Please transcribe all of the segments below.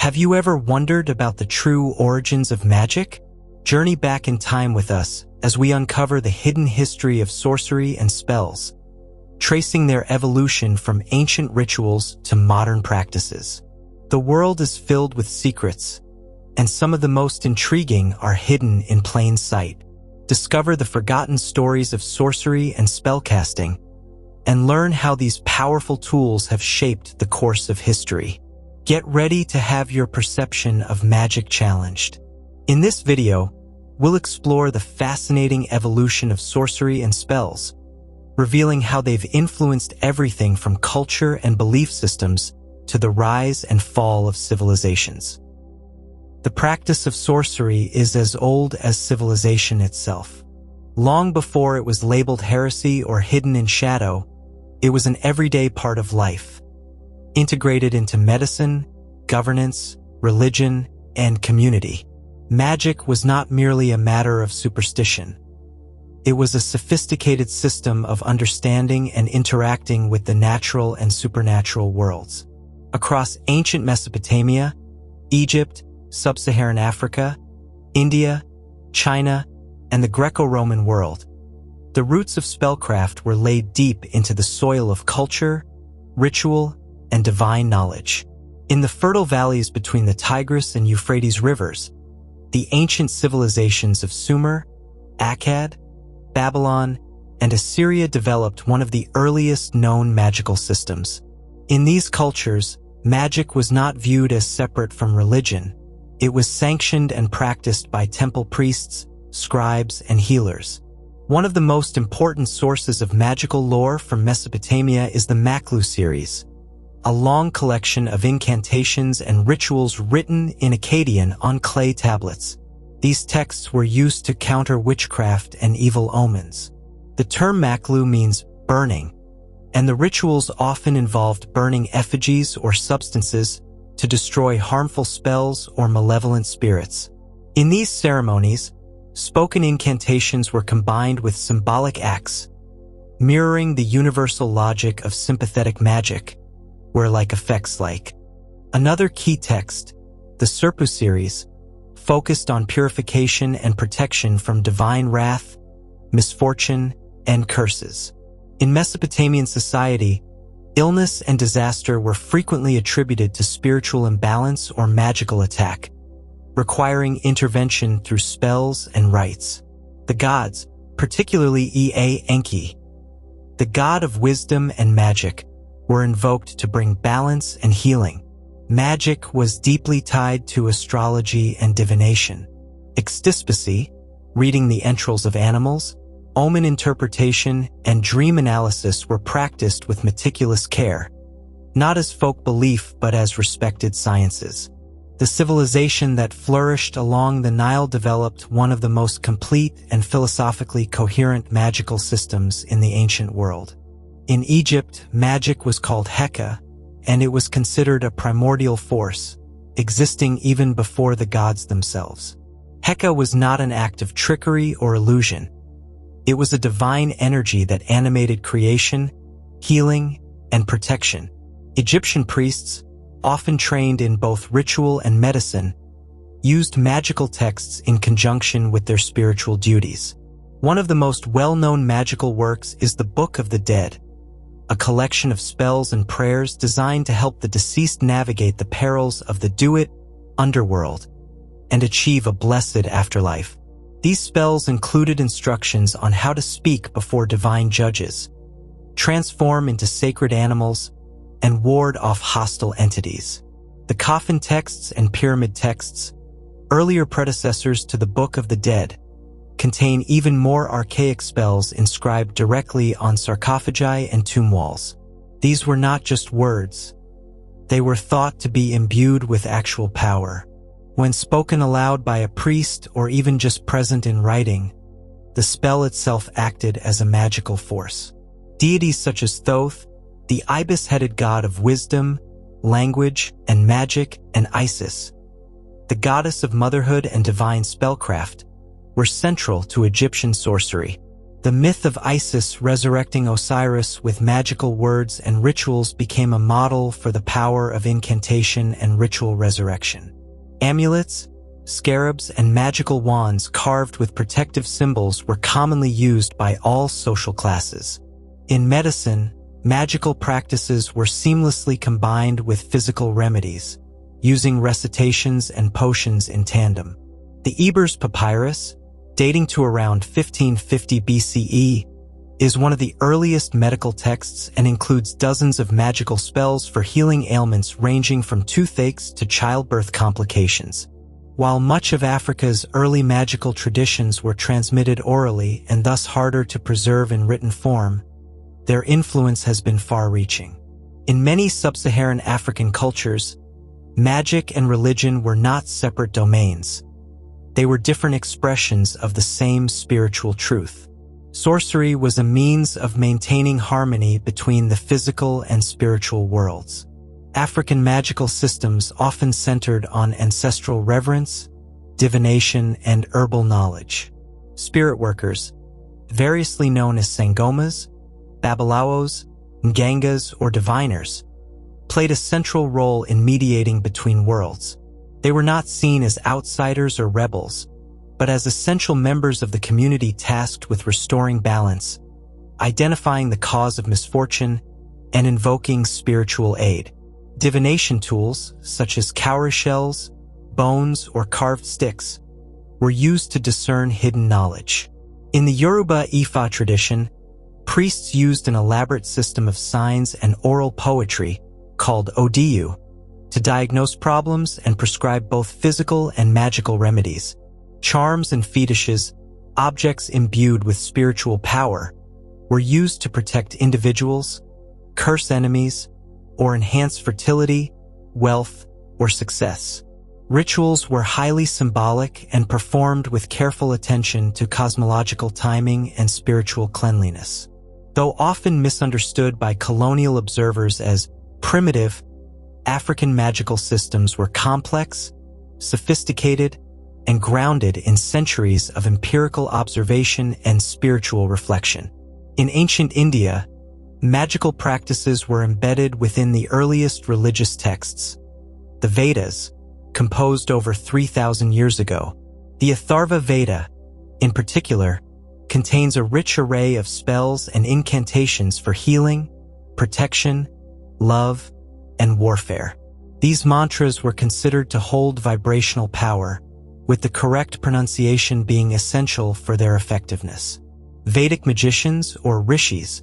Have you ever wondered about the true origins of magic? Journey back in time with us as we uncover the hidden history of sorcery and spells, tracing their evolution from ancient rituals to modern practices. The world is filled with secrets, and some of the most intriguing are hidden in plain sight. Discover the forgotten stories of sorcery and spellcasting, and learn how these powerful tools have shaped the course of history. Get ready to have your perception of magic challenged. In this video, we'll explore the fascinating evolution of sorcery and spells, revealing how they've influenced everything from culture and belief systems to the rise and fall of civilizations. The practice of sorcery is as old as civilization itself. Long before it was labeled heresy or hidden in shadow, it was an everyday part of life, integrated into medicine, governance, religion, and community. Magic was not merely a matter of superstition. It was a sophisticated system of understanding and interacting with the natural and supernatural worlds. Across ancient Mesopotamia, Egypt, Sub-Saharan Africa, India, China, and the Greco-Roman world, the roots of spellcraft were laid deep into the soil of culture, ritual, and divine knowledge. In the fertile valleys between the Tigris and Euphrates rivers, the ancient civilizations of Sumer, Akkad, Babylon, and Assyria developed one of the earliest known magical systems. In these cultures, magic was not viewed as separate from religion. It was sanctioned and practiced by temple priests, scribes, and healers. One of the most important sources of magical lore from Mesopotamia is the Maklu series, a long collection of incantations and rituals written in Akkadian on clay tablets. These texts were used to counter witchcraft and evil omens. The term Maklu means burning, and the rituals often involved burning effigies or substances to destroy harmful spells or malevolent spirits. In these ceremonies, spoken incantations were combined with symbolic acts, mirroring the universal logic of sympathetic magic, where like effects like. Another key text, the Sorcery series, focused on purification and protection from divine wrath, misfortune, and curses. In Mesopotamian society, illness and disaster were frequently attributed to spiritual imbalance or magical attack, requiring intervention through spells and rites. The gods, particularly Enki, the god of wisdom and magic, were invoked to bring balance and healing. Magic was deeply tied to astrology and divination. Extispicy, reading the entrails of animals, omen interpretation, and dream analysis were practiced with meticulous care, not as folk belief but as respected sciences. The civilization that flourished along the Nile developed one of the most complete and philosophically coherent magical systems in the ancient world. In Egypt, magic was called Heka, and it was considered a primordial force, existing even before the gods themselves. Heka was not an act of trickery or illusion. It was a divine energy that animated creation, healing, and protection. Egyptian priests, often trained in both ritual and medicine, used magical texts in conjunction with their spiritual duties. One of the most well-known magical works is the Book of the Dead, a collection of spells and prayers designed to help the deceased navigate the perils of the Duat underworld and achieve a blessed afterlife. These spells included instructions on how to speak before divine judges, transform into sacred animals, and ward off hostile entities. The coffin texts and pyramid texts, earlier predecessors to the Book of the Dead, contain even more archaic spells inscribed directly on sarcophagi and tomb walls. These were not just words. They were thought to be imbued with actual power. When spoken aloud by a priest or even just present in writing, the spell itself acted as a magical force. Deities such as Thoth, the ibis-headed god of wisdom, language, and magic, and Isis, the goddess of motherhood and divine spellcraft, were central to Egyptian sorcery. The myth of Isis resurrecting Osiris with magical words and rituals became a model for the power of incantation and ritual resurrection. Amulets, scarabs, and magical wands carved with protective symbols were commonly used by all social classes. In medicine, magical practices were seamlessly combined with physical remedies, using recitations and potions in tandem. The Ebers Papyrus, dating to around 1550 BCE, is one of the earliest medical texts and includes dozens of magical spells for healing ailments ranging from toothaches to childbirth complications. While much of Africa's early magical traditions were transmitted orally and thus harder to preserve in written form, their influence has been far-reaching. In many sub-Saharan African cultures, magic and religion were not separate domains. They were different expressions of the same spiritual truth. Sorcery was a means of maintaining harmony between the physical and spiritual worlds. African magical systems often centered on ancestral reverence, divination, and herbal knowledge. Spirit workers, variously known as sangomas, babalawos, ngangas, or diviners, played a central role in mediating between worlds. They were not seen as outsiders or rebels, but as essential members of the community tasked with restoring balance, identifying the cause of misfortune, and invoking spiritual aid. Divination tools, such as cowrie shells, bones, or carved sticks, were used to discern hidden knowledge. In the Yoruba Ifa tradition, priests used an elaborate system of signs and oral poetry, called odiyu, to diagnose problems and prescribe both physical and magical remedies. Charms and fetishes, objects imbued with spiritual power, were used to protect individuals, curse enemies, or enhance fertility, wealth, or success. Rituals were highly symbolic and performed with careful attention to cosmological timing and spiritual cleanliness. Though often misunderstood by colonial observers as primitive, African magical systems were complex, sophisticated, and grounded in centuries of empirical observation and spiritual reflection. In ancient India, magical practices were embedded within the earliest religious texts. The Vedas, composed over 3,000 years ago. The Atharva Veda, in particular, contains a rich array of spells and incantations for healing, protection, love, and warfare. These mantras were considered to hold vibrational power, with the correct pronunciation being essential for their effectiveness. Vedic magicians, or rishis,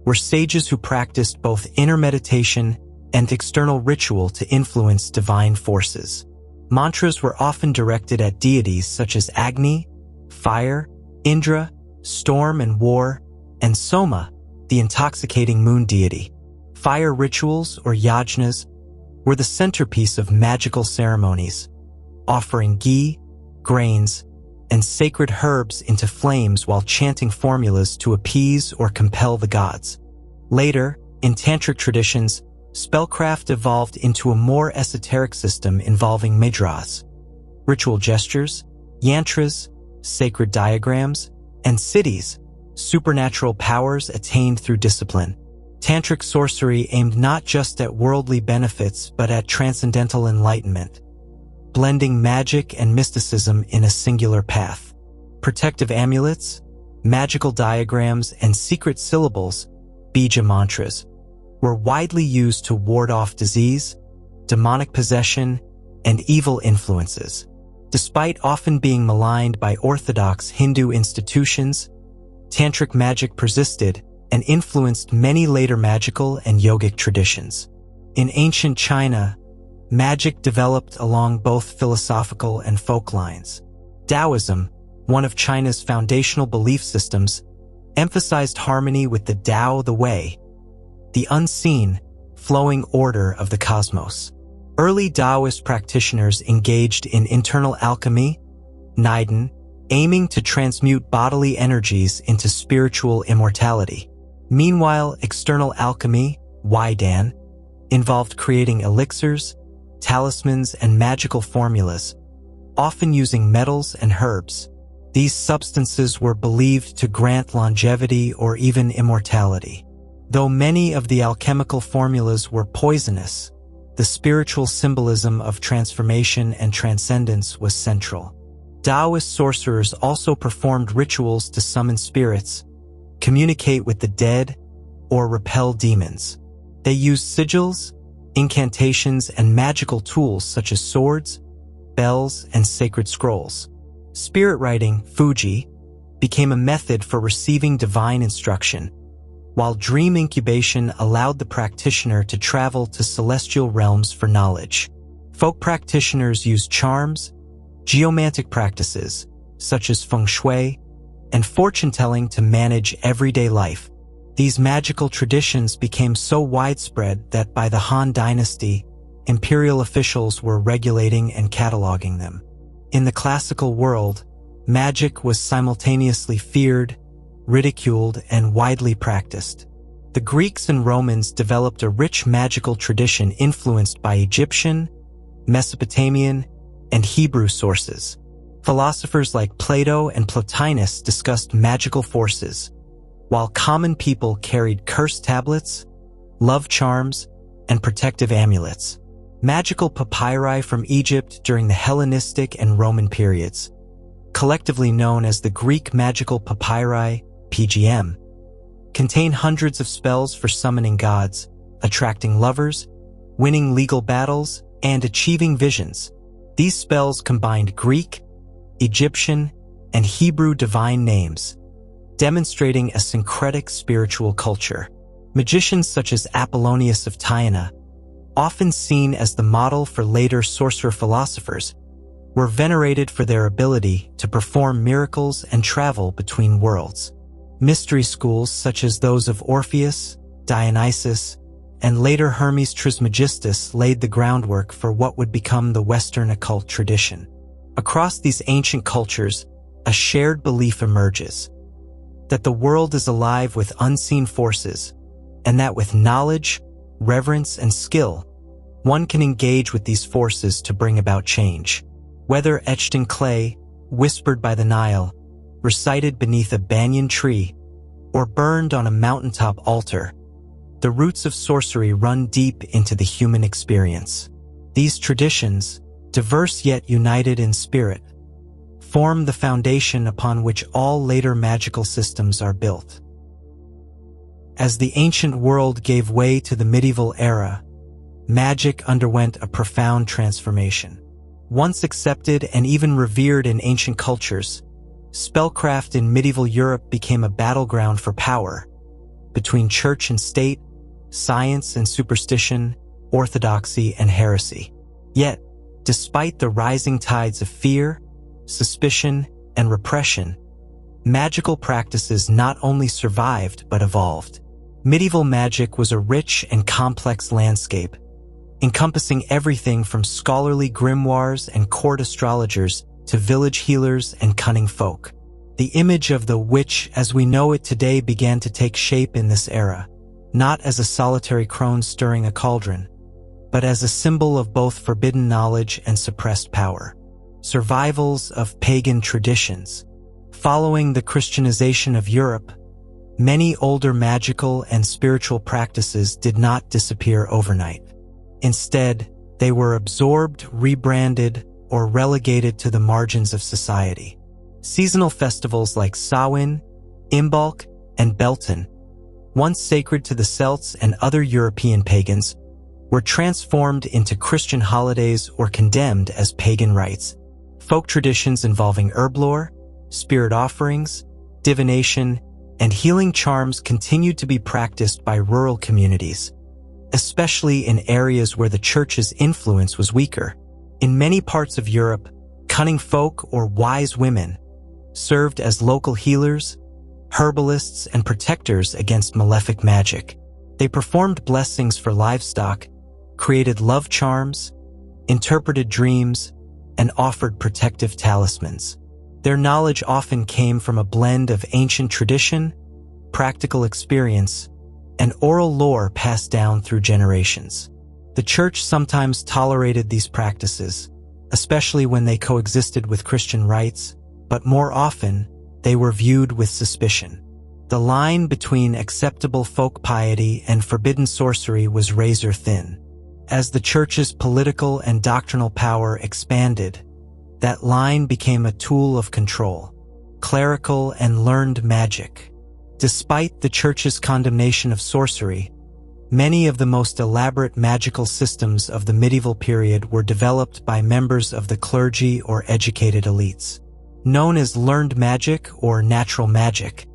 were sages who practiced both inner meditation and external ritual to influence divine forces. Mantras were often directed at deities such as Agni, fire, Indra, storm and war, and Soma, the intoxicating moon deity. Fire rituals, or yajnas, were the centerpiece of magical ceremonies, offering ghee, grains, and sacred herbs into flames while chanting formulas to appease or compel the gods. Later, in tantric traditions, spellcraft evolved into a more esoteric system involving mudras, ritual gestures, yantras, sacred diagrams, and siddhis, supernatural powers attained through discipline. Tantric sorcery aimed not just at worldly benefits but at transcendental enlightenment, blending magic and mysticism in a singular path. Protective amulets, magical diagrams, and secret syllables, bija mantras, were widely used to ward off disease, demonic possession, and evil influences. Despite often being maligned by orthodox Hindu institutions, tantric magic persisted and influenced many later magical and yogic traditions. In ancient China, magic developed along both philosophical and folk lines. Taoism, one of China's foundational belief systems, emphasized harmony with the Tao, the way, the unseen, flowing order of the cosmos. Early Taoist practitioners engaged in internal alchemy, Niden, aiming to transmute bodily energies into spiritual immortality. Meanwhile, external alchemy, Weidan, involved creating elixirs, talismans, and magical formulas, often using metals and herbs. These substances were believed to grant longevity or even immortality. Though many of the alchemical formulas were poisonous, the spiritual symbolism of transformation and transcendence was central. Taoist sorcerers also performed rituals to summon spirits, communicate with the dead, or repel demons. They used sigils, incantations, and magical tools such as swords, bells, and sacred scrolls. Spirit writing, Fuji, became a method for receiving divine instruction, while dream incubation allowed the practitioner to travel to celestial realms for knowledge. Folk practitioners used charms, geomantic practices, such as feng shui, and fortune-telling to manage everyday life. These magical traditions became so widespread that by the Han Dynasty, imperial officials were regulating and cataloging them. In the classical world, magic was simultaneously feared, ridiculed, and widely practiced. The Greeks and Romans developed a rich magical tradition influenced by Egyptian, Mesopotamian, and Hebrew sources. Philosophers like Plato and Plotinus discussed magical forces, while common people carried curse tablets, love charms, and protective amulets. Magical papyri from Egypt during the Hellenistic and Roman periods, collectively known as the Greek Magical Papyri, PGM, contain hundreds of spells for summoning gods, attracting lovers, winning legal battles, and achieving visions. These spells combined Greek, Egyptian, and Hebrew divine names, demonstrating a syncretic spiritual culture. Magicians such as Apollonius of Tyana, often seen as the model for later sorcerer philosophers, were venerated for their ability to perform miracles and travel between worlds. Mystery schools such as those of Orpheus, Dionysus, and later Hermes Trismegistus laid the groundwork for what would become the Western occult tradition. Across these ancient cultures, a shared belief emerges that the world is alive with unseen forces, and that with knowledge, reverence, and skill, one can engage with these forces to bring about change. Whether etched in clay, whispered by the Nile, recited beneath a banyan tree, or burned on a mountaintop altar, the roots of sorcery run deep into the human experience. These traditions, diverse yet united in spirit, form the foundation upon which all later magical systems are built. As the ancient world gave way to the medieval era, magic underwent a profound transformation. Once accepted and even revered in ancient cultures, spellcraft in medieval Europe became a battleground for power, between church and state, science and superstition, orthodoxy and heresy. Yet, despite the rising tides of fear, suspicion, and repression, magical practices not only survived but evolved. Medieval magic was a rich and complex landscape, encompassing everything from scholarly grimoires and court astrologers to village healers and cunning folk. The image of the witch as we know it today began to take shape in this era, not as a solitary crone stirring a cauldron, but as a symbol of both forbidden knowledge and suppressed power. Survivals of pagan traditions. Following the Christianization of Europe, many older magical and spiritual practices did not disappear overnight. Instead, they were absorbed, rebranded, or relegated to the margins of society. Seasonal festivals like Samhain, Imbolc, and Beltane, once sacred to the Celts and other European pagans, were transformed into Christian holidays or condemned as pagan rites. Folk traditions involving herblore, spirit offerings, divination, and healing charms continued to be practiced by rural communities, especially in areas where the church's influence was weaker. In many parts of Europe, cunning folk or wise women served as local healers, herbalists, and protectors against malefic magic. They performed blessings for livestock, created love charms, interpreted dreams, and offered protective talismans. Their knowledge often came from a blend of ancient tradition, practical experience, and oral lore passed down through generations. The church sometimes tolerated these practices, especially when they coexisted with Christian rites, but more often, they were viewed with suspicion. The line between acceptable folk piety and forbidden sorcery was razor thin. As the Church's political and doctrinal power expanded, that line became a tool of control, clerical and learned magic. Despite the Church's condemnation of sorcery, many of the most elaborate magical systems of the medieval period were developed by members of the clergy or educated elites. Known as learned magic or natural magic,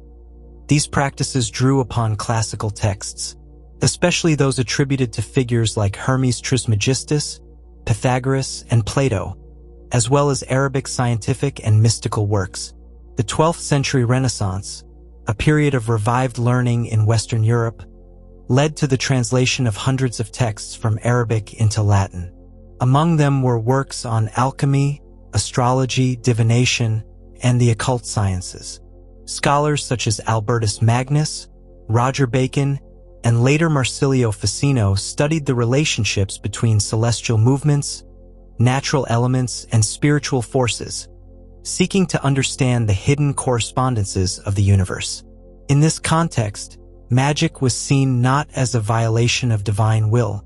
these practices drew upon classical texts, especially those attributed to figures like Hermes Trismegistus, Pythagoras, and Plato, as well as Arabic scientific and mystical works. The 12th century Renaissance, a period of revived learning in Western Europe, led to the translation of hundreds of texts from Arabic into Latin. Among them were works on alchemy, astrology, divination, and the occult sciences. Scholars such as Albertus Magnus, Roger Bacon, and later Marsilio Ficino studied the relationships between celestial movements, natural elements, and spiritual forces, seeking to understand the hidden correspondences of the universe. In this context, magic was seen not as a violation of divine will,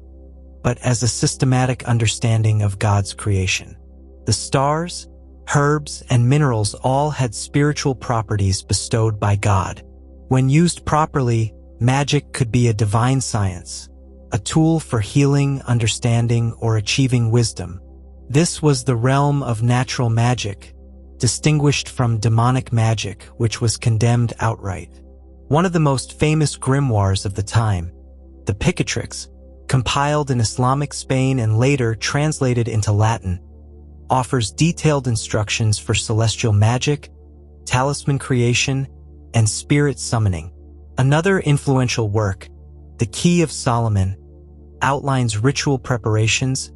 but as a systematic understanding of God's creation. The stars, herbs, and minerals all had spiritual properties bestowed by God. When used properly, magic could be a divine science, a tool for healing, understanding, or achieving wisdom. This was the realm of natural magic, distinguished from demonic magic, which was condemned outright. One of the most famous grimoires of the time, the Picatrix, compiled in Islamic Spain and later translated into Latin, offers detailed instructions for celestial magic, talisman creation, and spirit summoning. Another influential work, The Key of Solomon, outlines ritual preparations,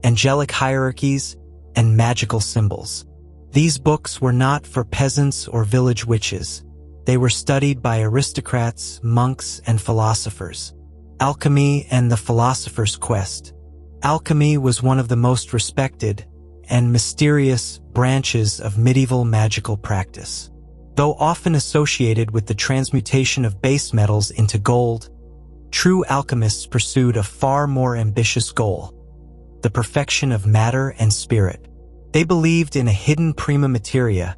angelic hierarchies, and magical symbols. These books were not for peasants or village witches. They were studied by aristocrats, monks, and philosophers. Alchemy and the Philosopher's Quest. Alchemy was one of the most respected and mysterious branches of medieval magical practice. Though often associated with the transmutation of base metals into gold, true alchemists pursued a far more ambitious goal: the perfection of matter and spirit. They believed in a hidden prima materia,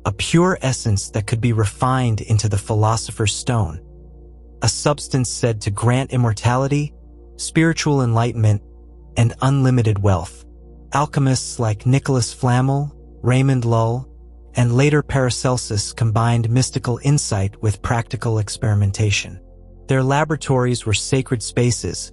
a pure essence that could be refined into the philosopher's stone, a substance said to grant immortality, spiritual enlightenment, and unlimited wealth. Alchemists like Nicholas Flamel, Raymond Lull, and later Paracelsus combined mystical insight with practical experimentation. Their laboratories were sacred spaces,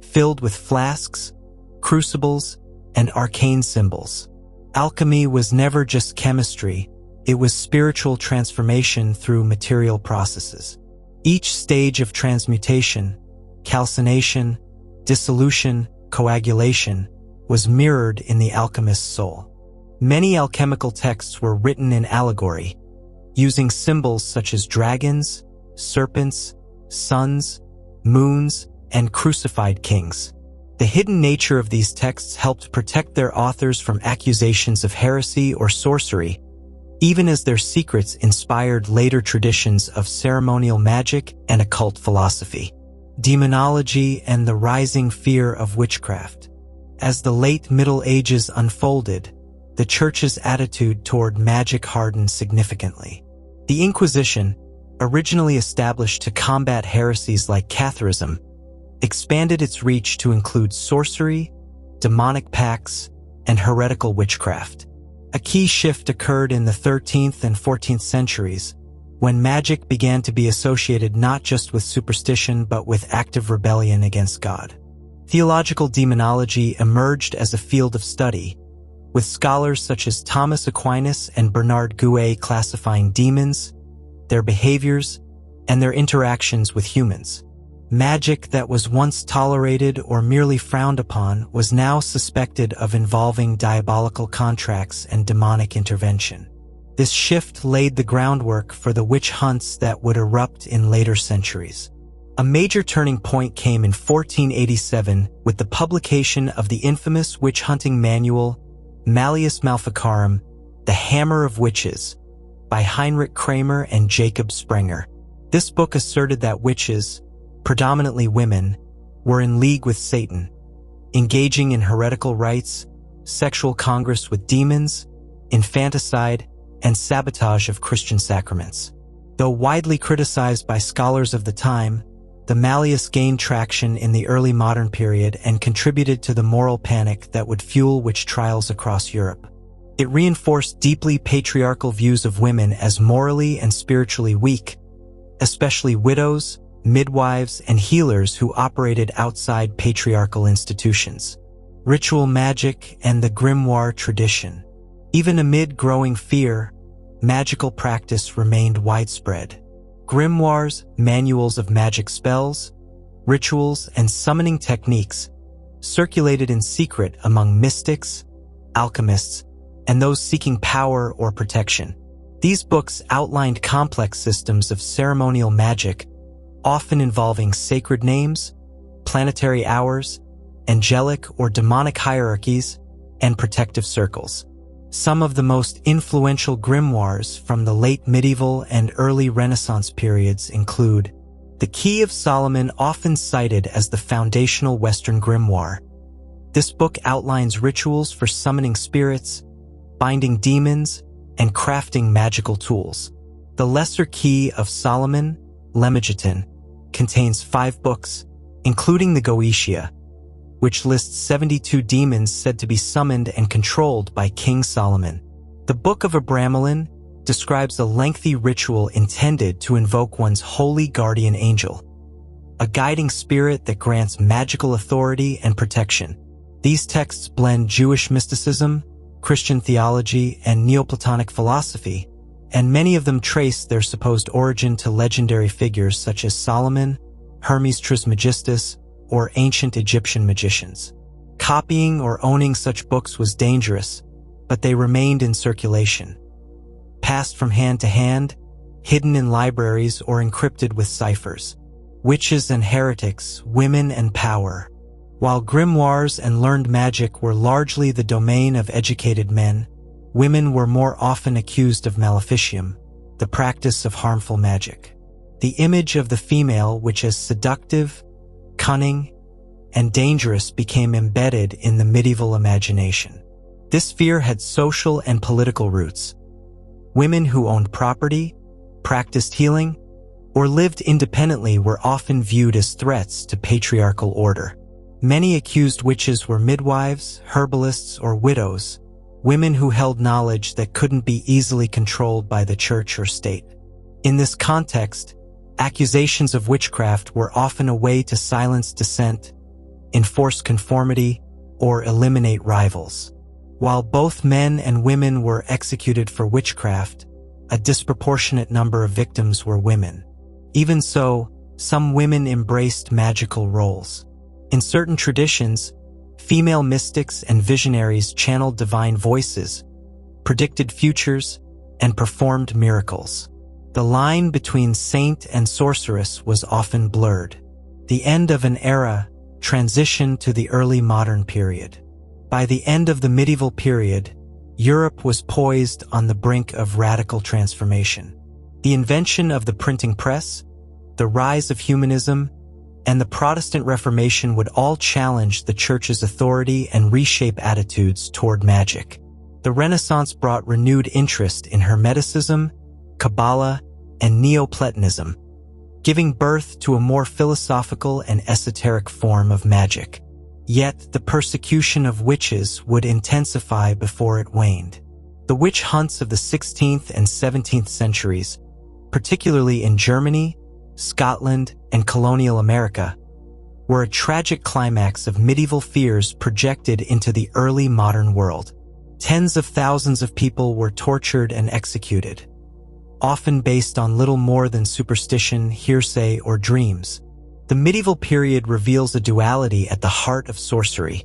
filled with flasks, crucibles, and arcane symbols. Alchemy was never just chemistry, it was spiritual transformation through material processes. Each stage of transmutation, calcination, dissolution, coagulation, was mirrored in the alchemist's soul. Many alchemical texts were written in allegory, using symbols such as dragons, serpents, suns, moons, and crucified kings. The hidden nature of these texts helped protect their authors from accusations of heresy or sorcery, even as their secrets inspired later traditions of ceremonial magic and occult philosophy. Demonology and the rising fear of witchcraft. As the late Middle Ages unfolded, the Church's attitude toward magic hardened significantly. The Inquisition, originally established to combat heresies like Catharism, expanded its reach to include sorcery, demonic pacts, and heretical witchcraft. A key shift occurred in the 13th and 14th centuries, when magic began to be associated not just with superstition but with active rebellion against God. Theological demonology emerged as a field of study, with scholars such as Thomas Aquinas and Bernard Gouet classifying demons, their behaviors, and their interactions with humans. Magic that was once tolerated or merely frowned upon was now suspected of involving diabolical contracts and demonic intervention. This shift laid the groundwork for the witch hunts that would erupt in later centuries. A major turning point came in 1487 with the publication of the infamous witch-hunting manual Malleus Maleficarum, The Hammer of Witches by Heinrich Kramer and Jacob Sprenger. This book asserted that witches, predominantly women, were in league with Satan, engaging in heretical rites, sexual congress with demons, infanticide, and sabotage of Christian sacraments. Though widely criticized by scholars of the time, the malleus gained traction in the early modern period and contributed to the moral panic that would fuel witch trials across Europe. It reinforced deeply patriarchal views of women as morally and spiritually weak, especially widows, midwives, and healers who operated outside patriarchal institutions. Ritual magic and the grimoire tradition. Even amid growing fear, magical practice remained widespread. Grimoires, manuals of magic spells, rituals, and summoning techniques circulated in secret among mystics, alchemists, and those seeking power or protection. These books outlined complex systems of ceremonial magic, often involving sacred names, planetary hours, angelic or demonic hierarchies, and protective circles. Some of the most influential grimoires from the late medieval and early Renaissance periods include the Key of Solomon, often cited as the foundational Western grimoire. This book outlines rituals for summoning spirits, binding demons, and crafting magical tools. The Lesser Key of Solomon, Lemegeton, contains 5 books, including the Goetia, which lists 72 demons said to be summoned and controlled by King Solomon. The Book of Abramelin describes a lengthy ritual intended to invoke one's holy guardian angel, a guiding spirit that grants magical authority and protection. These texts blend Jewish mysticism, Christian theology, and Neoplatonic philosophy, and many of them trace their supposed origin to legendary figures such as Solomon, Hermes Trismegistus, or ancient Egyptian magicians. Copying or owning such books was dangerous, but they remained in circulation, passed from hand to hand, hidden in libraries, or encrypted with ciphers. Witches and heretics, women and power. While grimoires and learned magic were largely the domain of educated men, women were more often accused of maleficium, the practice of harmful magic. The image of the female, which is seductive, cunning, and dangerous, became embedded in the medieval imagination. This fear had social and political roots. Women who owned property, practiced healing, or lived independently were often viewed as threats to patriarchal order. Many accused witches were midwives, herbalists, or widows, women who held knowledge that couldn't be easily controlled by the church or state. In this context, accusations of witchcraft were often a way to silence dissent, enforce conformity, or eliminate rivals. While both men and women were executed for witchcraft, a disproportionate number of victims were women. Even so, some women embraced magical roles. In certain traditions, female mystics and visionaries channeled divine voices, predicted futures, and performed miracles. The line between saint and sorceress was often blurred. The end of an era transitioned to the early modern period. By the end of the medieval period, Europe was poised on the brink of radical transformation. The invention of the printing press, the rise of humanism, and the Protestant Reformation would all challenge the Church's authority and reshape attitudes toward magic. The Renaissance brought renewed interest in Hermeticism, Kabbalah, and Neoplatonism, giving birth to a more philosophical and esoteric form of magic. Yet, the persecution of witches would intensify before it waned. The witch hunts of the 16th and 17th centuries, particularly in Germany, Scotland, and colonial America, were a tragic climax of medieval fears projected into the early modern world. Tens of thousands of people were tortured and executed, often based on little more than superstition, hearsay, or dreams. The medieval period reveals a duality at the heart of sorcery.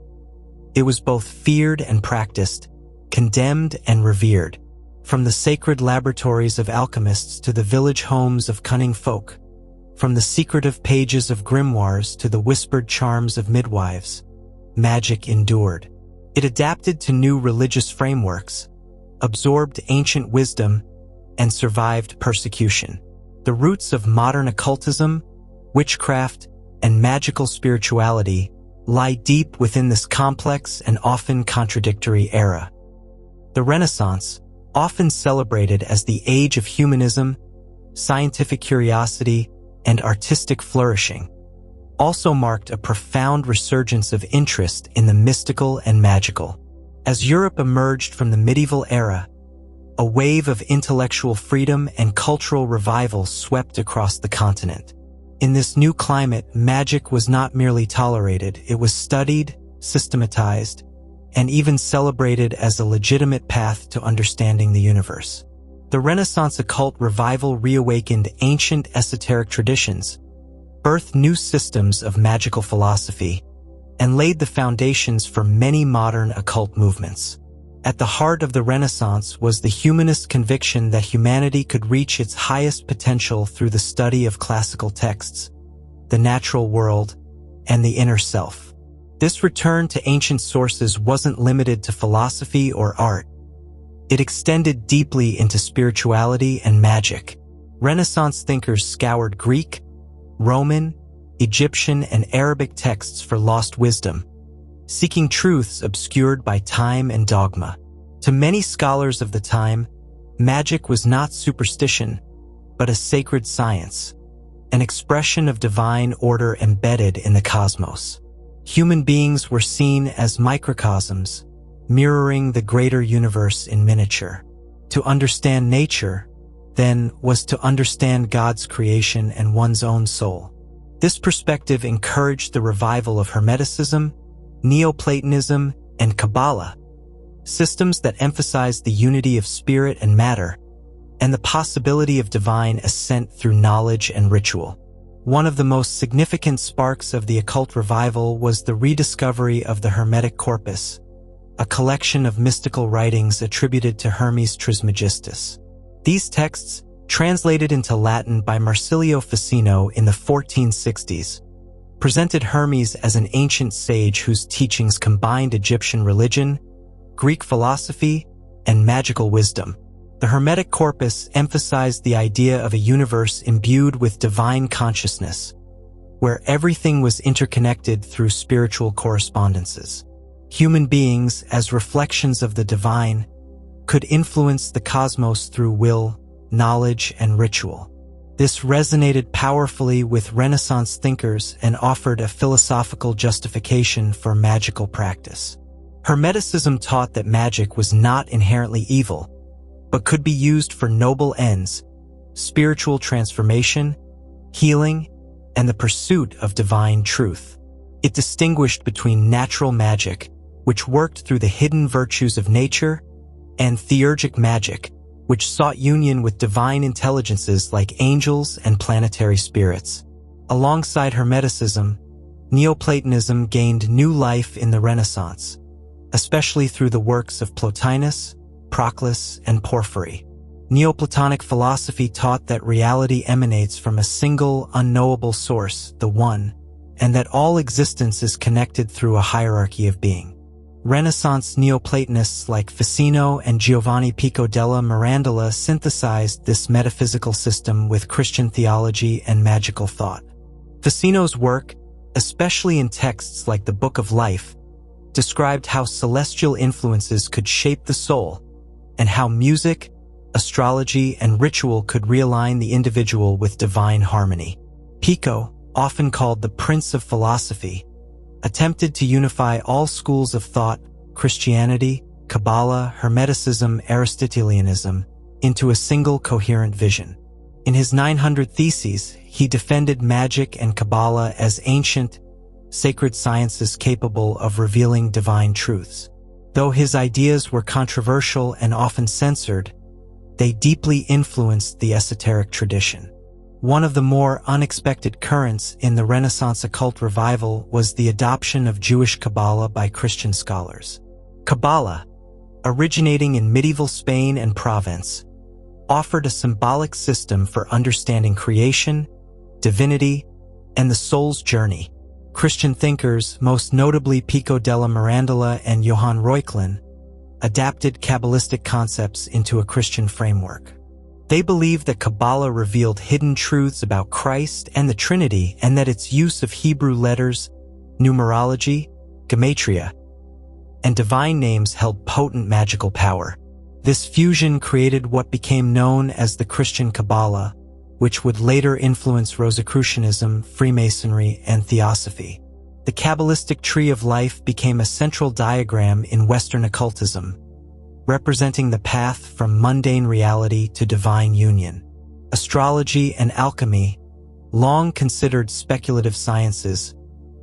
It was both feared and practiced, condemned and revered, from the sacred laboratories of alchemists to the village homes of cunning folk, from the secretive pages of grimoires to the whispered charms of midwives. Magic endured. It adapted to new religious frameworks, absorbed ancient wisdom, and survived persecution. The roots of modern occultism, witchcraft, and magical spirituality lie deep within this complex and often contradictory era. The Renaissance, often celebrated as the age of humanism, scientific curiosity, and artistic flourishing, also marked a profound resurgence of interest in the mystical and magical. As Europe emerged from the medieval era, a wave of intellectual freedom and cultural revival swept across the continent. In this new climate, magic was not merely tolerated, it was studied, systematized, and even celebrated as a legitimate path to understanding the universe. The Renaissance occult revival reawakened ancient esoteric traditions, birthed new systems of magical philosophy, and laid the foundations for many modern occult movements. At the heart of the Renaissance was the humanist conviction that humanity could reach its highest potential through the study of classical texts, the natural world, and the inner self. This return to ancient sources wasn't limited to philosophy or art. It extended deeply into spirituality and magic. Renaissance thinkers scoured Greek, Roman, Egyptian, and Arabic texts for lost wisdom, seeking truths obscured by time and dogma. To many scholars of the time, magic was not superstition, but a sacred science, an expression of divine order embedded in the cosmos. Human beings were seen as microcosms, mirroring the greater universe in miniature. To understand nature, then, was to understand God's creation and one's own soul. This perspective encouraged the revival of Hermeticism, Neoplatonism, and Kabbalah, systems that emphasized the unity of spirit and matter, and the possibility of divine ascent through knowledge and ritual. One of the most significant sparks of the occult revival was the rediscovery of the Hermetic corpus, a collection of mystical writings attributed to Hermes Trismegistus. These texts, translated into Latin by Marsilio Ficino in the 1460s, presented Hermes as an ancient sage whose teachings combined Egyptian religion, Greek philosophy, and magical wisdom. The Hermetic corpus emphasized the idea of a universe imbued with divine consciousness, where everything was interconnected through spiritual correspondences. Human beings, as reflections of the divine, could influence the cosmos through will, knowledge, and ritual. This resonated powerfully with Renaissance thinkers and offered a philosophical justification for magical practice. Hermeticism taught that magic was not inherently evil, but could be used for noble ends, spiritual transformation, healing, and the pursuit of divine truth. It distinguished between natural magic, which worked through the hidden virtues of nature, and theurgic magic, which sought union with divine intelligences like angels and planetary spirits. Alongside Hermeticism, Neoplatonism gained new life in the Renaissance, especially through the works of Plotinus, Proclus, and Porphyry. Neoplatonic philosophy taught that reality emanates from a single, unknowable source, the One, and that all existence is connected through a hierarchy of being. Renaissance Neoplatonists like Ficino and Giovanni Pico della Mirandola synthesized this metaphysical system with Christian theology and magical thought. Ficino's work, especially in texts like the Book of Life, described how celestial influences could shape the soul, and how music, astrology, and ritual could realign the individual with divine harmony. Pico, often called the Prince of Philosophy, attempted to unify all schools of thought, Christianity, Kabbalah, Hermeticism, Aristotelianism, into a single coherent vision. In his 900 Theses, he defended magic and Kabbalah as ancient, sacred sciences capable of revealing divine truths. Though his ideas were controversial and often censored, they deeply influenced the esoteric tradition. One of the more unexpected currents in the Renaissance occult revival was the adoption of Jewish Kabbalah by Christian scholars. Kabbalah, originating in medieval Spain and Provence, offered a symbolic system for understanding creation, divinity, and the soul's journey. Christian thinkers, most notably Pico della Mirandola and Johann Reuchlin, adapted Kabbalistic concepts into a Christian framework. They believed that Kabbalah revealed hidden truths about Christ and the Trinity, and that its use of Hebrew letters, numerology, gematria, and divine names held potent magical power. This fusion created what became known as the Christian Kabbalah, which would later influence Rosicrucianism, Freemasonry, and Theosophy. The Kabbalistic tree of life became a central diagram in Western occultism, representing the path from mundane reality to divine union. Astrology and alchemy, long considered speculative sciences,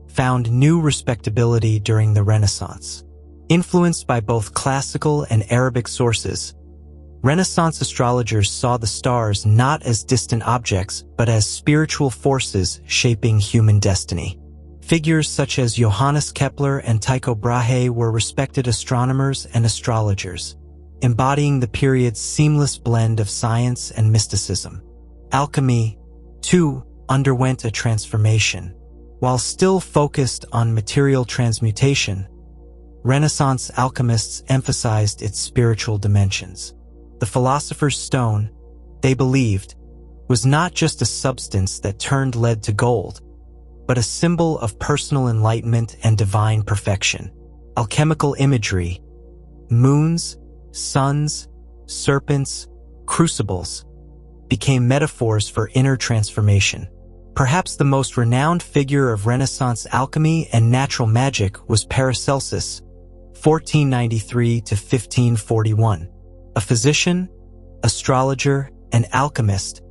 found new respectability during the Renaissance. Influenced by both classical and Arabic sources, Renaissance astrologers saw the stars not as distant objects, but as spiritual forces shaping human destiny. Figures such as Johannes Kepler and Tycho Brahe were respected astronomers and astrologers, embodying the period's seamless blend of science and mysticism. Alchemy, too, underwent a transformation. While still focused on material transmutation, Renaissance alchemists emphasized its spiritual dimensions. The philosopher's stone, they believed, was not just a substance that turned lead to gold, but a symbol of personal enlightenment and divine perfection. Alchemical imagery, moons, suns, serpents, crucibles, became metaphors for inner transformation. Perhaps the most renowned figure of Renaissance alchemy and natural magic was Paracelsus, 1493 to 1541. A physician, astrologer, and alchemist,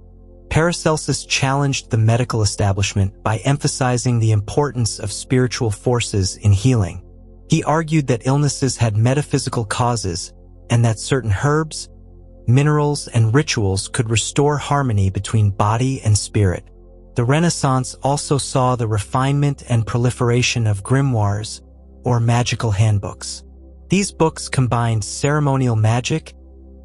Paracelsus challenged the medical establishment by emphasizing the importance of spiritual forces in healing. He argued that illnesses had metaphysical causes and that certain herbs, minerals, and rituals could restore harmony between body and spirit. The Renaissance also saw the refinement and proliferation of grimoires, or magical handbooks. These books combined ceremonial magic,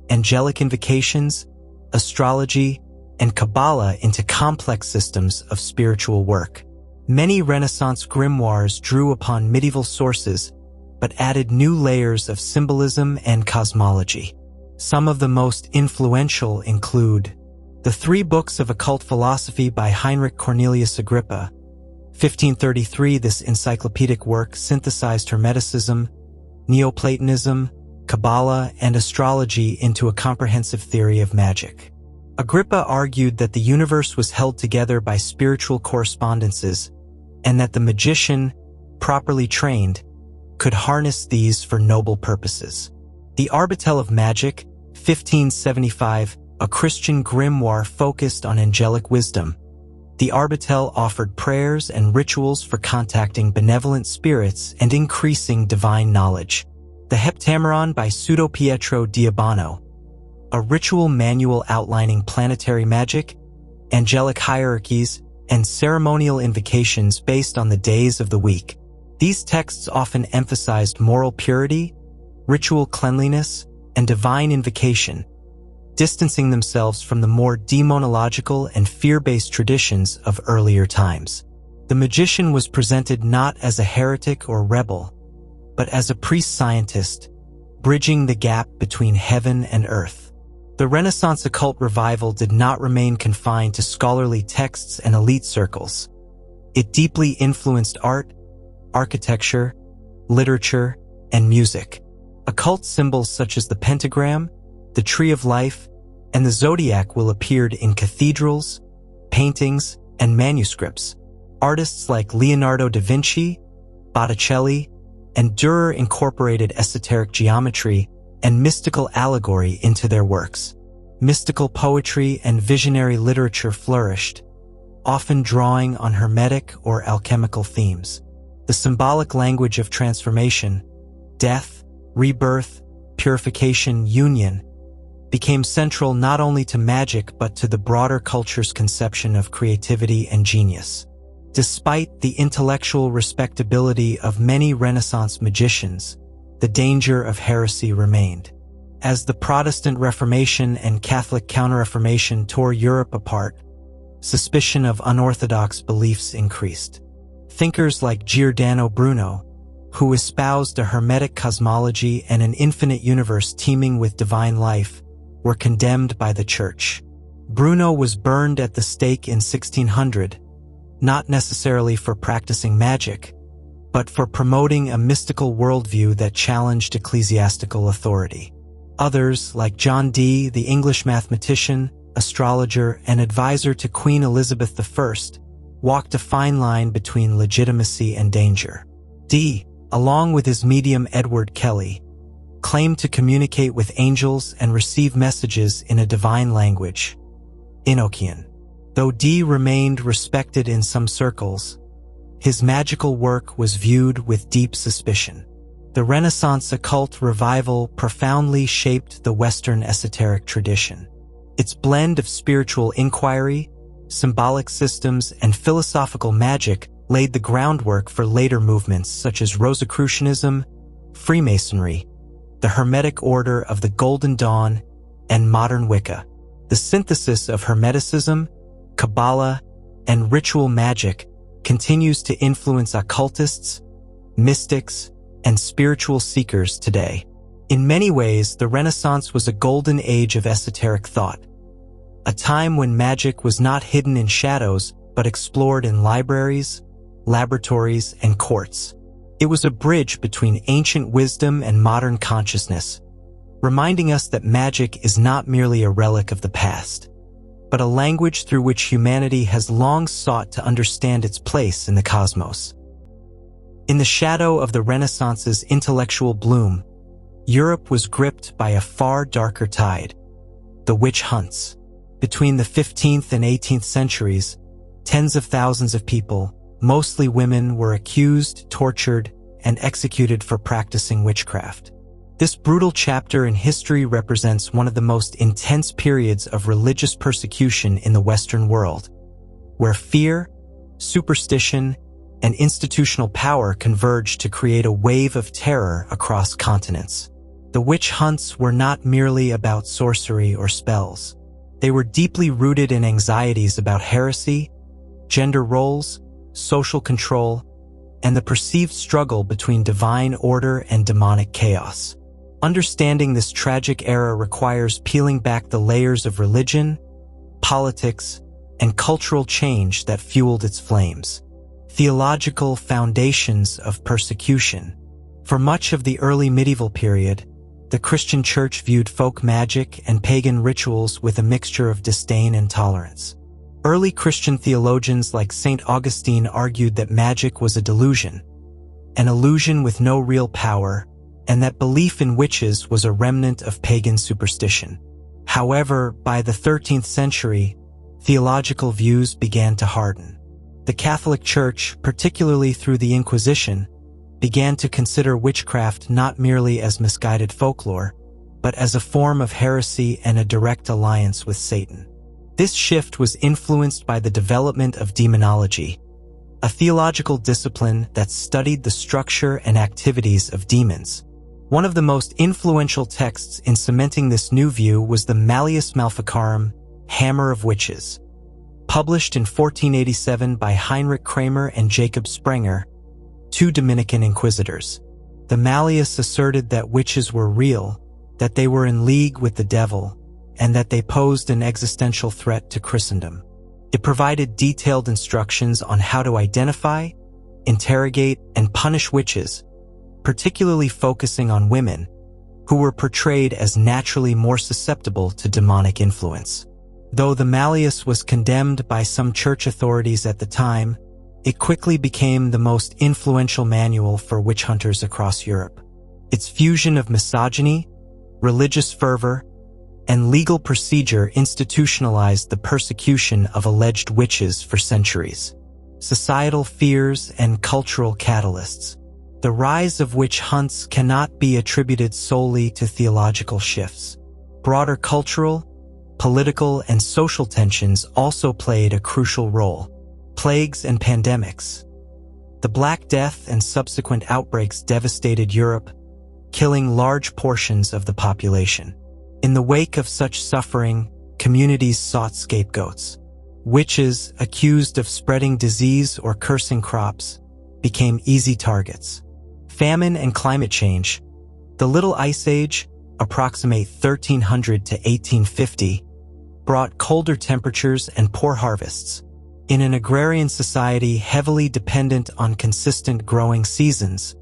angelic invocations, astrology, and Kabbalah into complex systems of spiritual work. Many Renaissance grimoires drew upon medieval sources, but added new layers of symbolism and cosmology. Some of the most influential include the 3 books of occult philosophy by Heinrich Cornelius Agrippa, 1533. This encyclopedic work synthesized Hermeticism, Neoplatonism, Kabbalah, and astrology into a comprehensive theory of magic. Agrippa argued that the universe was held together by spiritual correspondences, and that the magician, properly trained, could harness these for noble purposes. The Arbatel of Magic, 1575, a Christian grimoire focused on angelic wisdom. The Arbatel offered prayers and rituals for contacting benevolent spirits and increasing divine knowledge. The Heptameron by Pseudo Pietro Diabano, a ritual manual outlining planetary magic, angelic hierarchies, and ceremonial invocations based on the days of the week. These texts often emphasized moral purity, ritual cleanliness, and divine invocation, distancing themselves from the more demonological and fear-based traditions of earlier times. The magician was presented not as a heretic or rebel, but as a priest-scientist, bridging the gap between heaven and earth. The Renaissance occult revival did not remain confined to scholarly texts and elite circles. It deeply influenced art, architecture, literature, and music. Occult symbols such as the pentagram, the tree of life, and the zodiac will appear in cathedrals, paintings, and manuscripts. Artists like Leonardo da Vinci, Botticelli, and Dürer incorporated esoteric geometry and mystical allegory into their works. Mystical poetry and visionary literature flourished, often drawing on hermetic or alchemical themes. The symbolic language of transformation, death, rebirth, purification, union, became central not only to magic but to the broader culture's conception of creativity and genius. Despite the intellectual respectability of many Renaissance magicians, the danger of heresy remained. As the Protestant Reformation and Catholic Counter-Reformation tore Europe apart, suspicion of unorthodox beliefs increased. Thinkers like Giordano Bruno, who espoused a hermetic cosmology and an infinite universe teeming with divine life, were condemned by the Church. Bruno was burned at the stake in 1600, not necessarily for practicing magic, but for promoting a mystical worldview that challenged ecclesiastical authority. Others, like John Dee, the English mathematician, astrologer, and advisor to Queen Elizabeth I, walked a fine line between legitimacy and danger. Dee, along with his medium Edward Kelly, claimed to communicate with angels and receive messages in a divine language, Enochian. Though Dee remained respected in some circles, his magical work was viewed with deep suspicion. The Renaissance occult revival profoundly shaped the Western esoteric tradition. Its blend of spiritual inquiry, symbolic systems, and philosophical magic laid the groundwork for later movements such as Rosicrucianism, Freemasonry, the Hermetic Order of the Golden Dawn, and modern Wicca. The synthesis of Hermeticism, Kabbalah, and ritual magic continues to influence occultists, mystics, and spiritual seekers today. In many ways, the Renaissance was a golden age of esoteric thought, a time when magic was not hidden in shadows but explored in libraries, laboratories, and courts. It was a bridge between ancient wisdom and modern consciousness, reminding us that magic is not merely a relic of the past, but a language through which humanity has long sought to understand its place in the cosmos. In the shadow of the Renaissance's intellectual bloom, Europe was gripped by a far darker tide, the witch hunts. Between the 15th and 18th centuries, tens of thousands of people, mostly women, were accused, tortured, and executed for practicing witchcraft. This brutal chapter in history represents one of the most intense periods of religious persecution in the Western world, where fear, superstition, and institutional power converged to create a wave of terror across continents. The witch hunts were not merely about sorcery or spells. They were deeply rooted in anxieties about heresy, gender roles, social control, and the perceived struggle between divine order and demonic chaos. Understanding this tragic era requires peeling back the layers of religion, politics, and cultural change that fueled its flames. Theological foundations of persecution. For much of the early medieval period, the Christian Church viewed folk magic and pagan rituals with a mixture of disdain and tolerance. Early Christian theologians like St. Augustine argued that magic was a delusion, an illusion with no real power, and that belief in witches was a remnant of pagan superstition. However, by the 13th century, theological views began to harden. The Catholic Church, particularly through the Inquisition, began to consider witchcraft not merely as misguided folklore, but as a form of heresy and a direct alliance with Satan. This shift was influenced by the development of demonology, a theological discipline that studied the structure and activities of demons. One of the most influential texts in cementing this new view was the Malleus Maleficarum, Hammer of Witches, published in 1487 by Heinrich Kramer and Jacob Sprenger, two Dominican inquisitors. The Malleus asserted that witches were real, that they were in league with the devil, and that they posed an existential threat to Christendom. It provided detailed instructions on how to identify, interrogate, and punish witches, particularly focusing on women, who were portrayed as naturally more susceptible to demonic influence. Though the Malleus was condemned by some church authorities at the time, it quickly became the most influential manual for witch hunters across Europe. Its fusion of misogyny, religious fervor, and legal procedure institutionalized the persecution of alleged witches for centuries. Societal fears and cultural catalysts. The rise of witch hunts cannot be attributed solely to theological shifts. Broader cultural, political, and social tensions also played a crucial role. Plagues and pandemics. The Black Death and subsequent outbreaks devastated Europe, killing large portions of the population. In the wake of such suffering, communities sought scapegoats. Witches, accused of spreading disease or cursing crops, became easy targets. Famine and climate change. The Little Ice Age, approximate 1300 to 1850, brought colder temperatures and poor harvests. In an agrarian society heavily dependent on consistent growing seasons,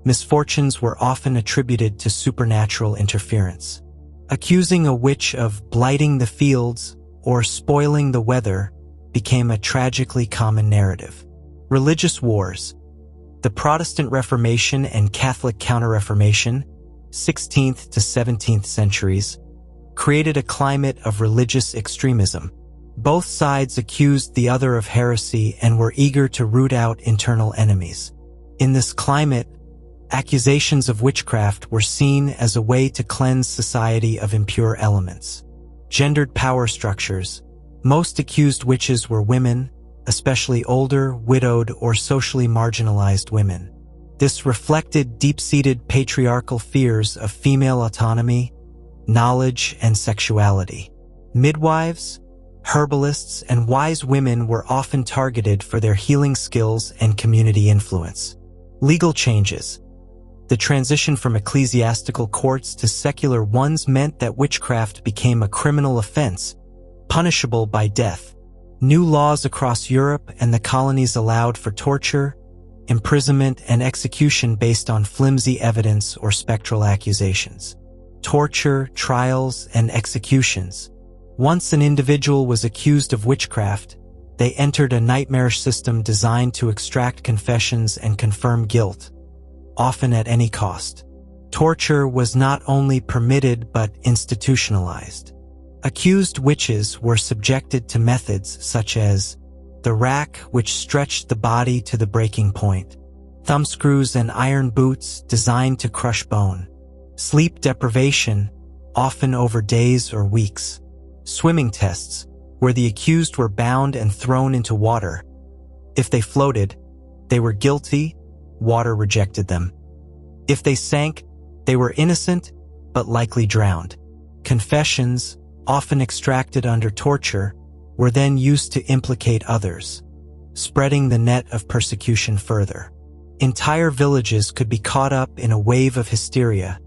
misfortunes were often attributed to supernatural interference. Accusing a witch of blighting the fields or spoiling the weather became a tragically common narrative. Religious wars. The Protestant Reformation and Catholic Counter-Reformation, 16th to 17th centuries, created a climate of religious extremism. Both sides accused the other of heresy and were eager to root out internal enemies. In this climate, accusations of witchcraft were seen as a way to cleanse society of impure elements. Gendered power structures. Most accused witches were women, especially older, widowed, or socially marginalized women. This reflected deep-seated patriarchal fears of female autonomy, knowledge, and sexuality. Midwives, herbalists, and wise women were often targeted for their healing skills and community influence. Legal changes. The transition from ecclesiastical courts to secular ones meant that witchcraft became a criminal offense, punishable by death. New laws across Europe and the colonies allowed for torture, imprisonment, and execution based on flimsy evidence or spectral accusations. Torture, trials, and executions. Once an individual was accused of witchcraft, they entered a nightmarish system designed to extract confessions and confirm guilt, often at any cost. Torture was not only permitted but institutionalized. Accused witches were subjected to methods such as the rack, which stretched the body to the breaking point, thumbscrews and iron boots designed to crush bone, sleep deprivation, often over days or weeks, swimming tests, where the accused were bound and thrown into water. If they floated, they were guilty, water rejected them. If they sank, they were innocent, but likely drowned. Confessions, often extracted under torture, were then used to implicate others, spreading the net of persecution further. Entire villages could be caught up in a wave of hysteria,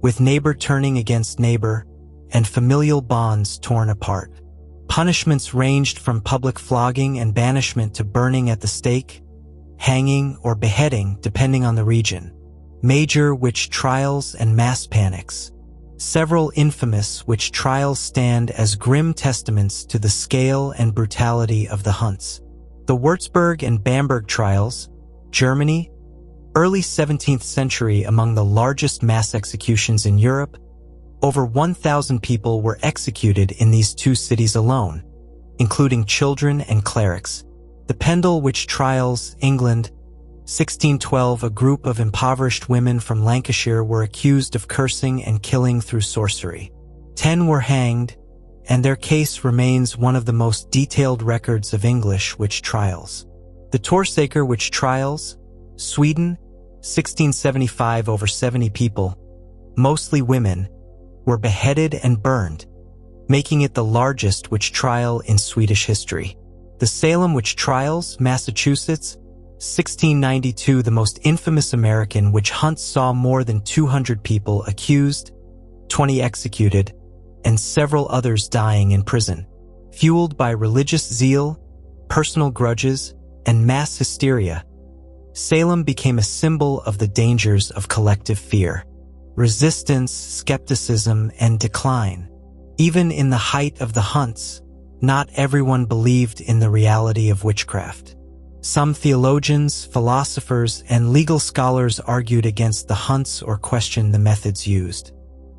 with neighbor turning against neighbor and familial bonds torn apart. Punishments ranged from public flogging and banishment to burning at the stake, hanging, or beheading, depending on the region. Major witch trials and mass panics. Several infamous witch trials stand as grim testaments to the scale and brutality of the hunts. The Würzburg and Bamberg trials, Germany, early 17th century, among the largest mass executions in Europe. Over 1,000 people were executed in these two cities alone, including children and clerics. The Pendle witch trials, England, 1612, a group of impoverished women from Lancashire were accused of cursing and killing through sorcery. 10 were hanged, and their case remains one of the most detailed records of English witch trials. The Torsacre witch trials, Sweden, 1675, over 70 people, mostly women, were beheaded and burned, making it the largest witch trial in Swedish history. The Salem witch trials, Massachusetts, 1692, the most infamous American witch hunt saw more than 200 people accused, 20 executed, and several others dying in prison. Fueled by religious zeal, personal grudges, and mass hysteria, Salem became a symbol of the dangers of collective fear, resistance, skepticism, and decline. Even in the height of the hunts, not everyone believed in the reality of witchcraft. Some theologians, philosophers, and legal scholars argued against the hunts or questioned the methods used.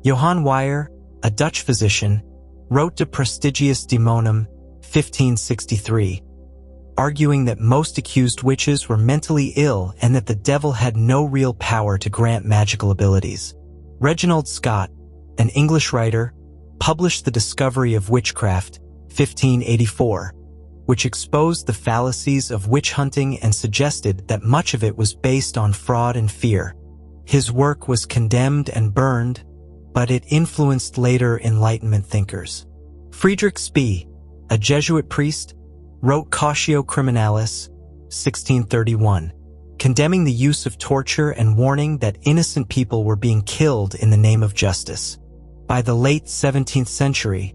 Johann Weyer, a Dutch physician, wrote De Prestigiis Daemonum, 1563, arguing that most accused witches were mentally ill and that the devil had no real power to grant magical abilities. Reginald Scott, an English writer, published The Discovery of Witchcraft, 1584, which exposed the fallacies of witch hunting and suggested that much of it was based on fraud and fear. His work was condemned and burned, but it influenced later Enlightenment thinkers. Friedrich Spee, a Jesuit priest, wrote Cautio Criminalis, 1631, condemning the use of torture and warning that innocent people were being killed in the name of justice. By the late 17th century,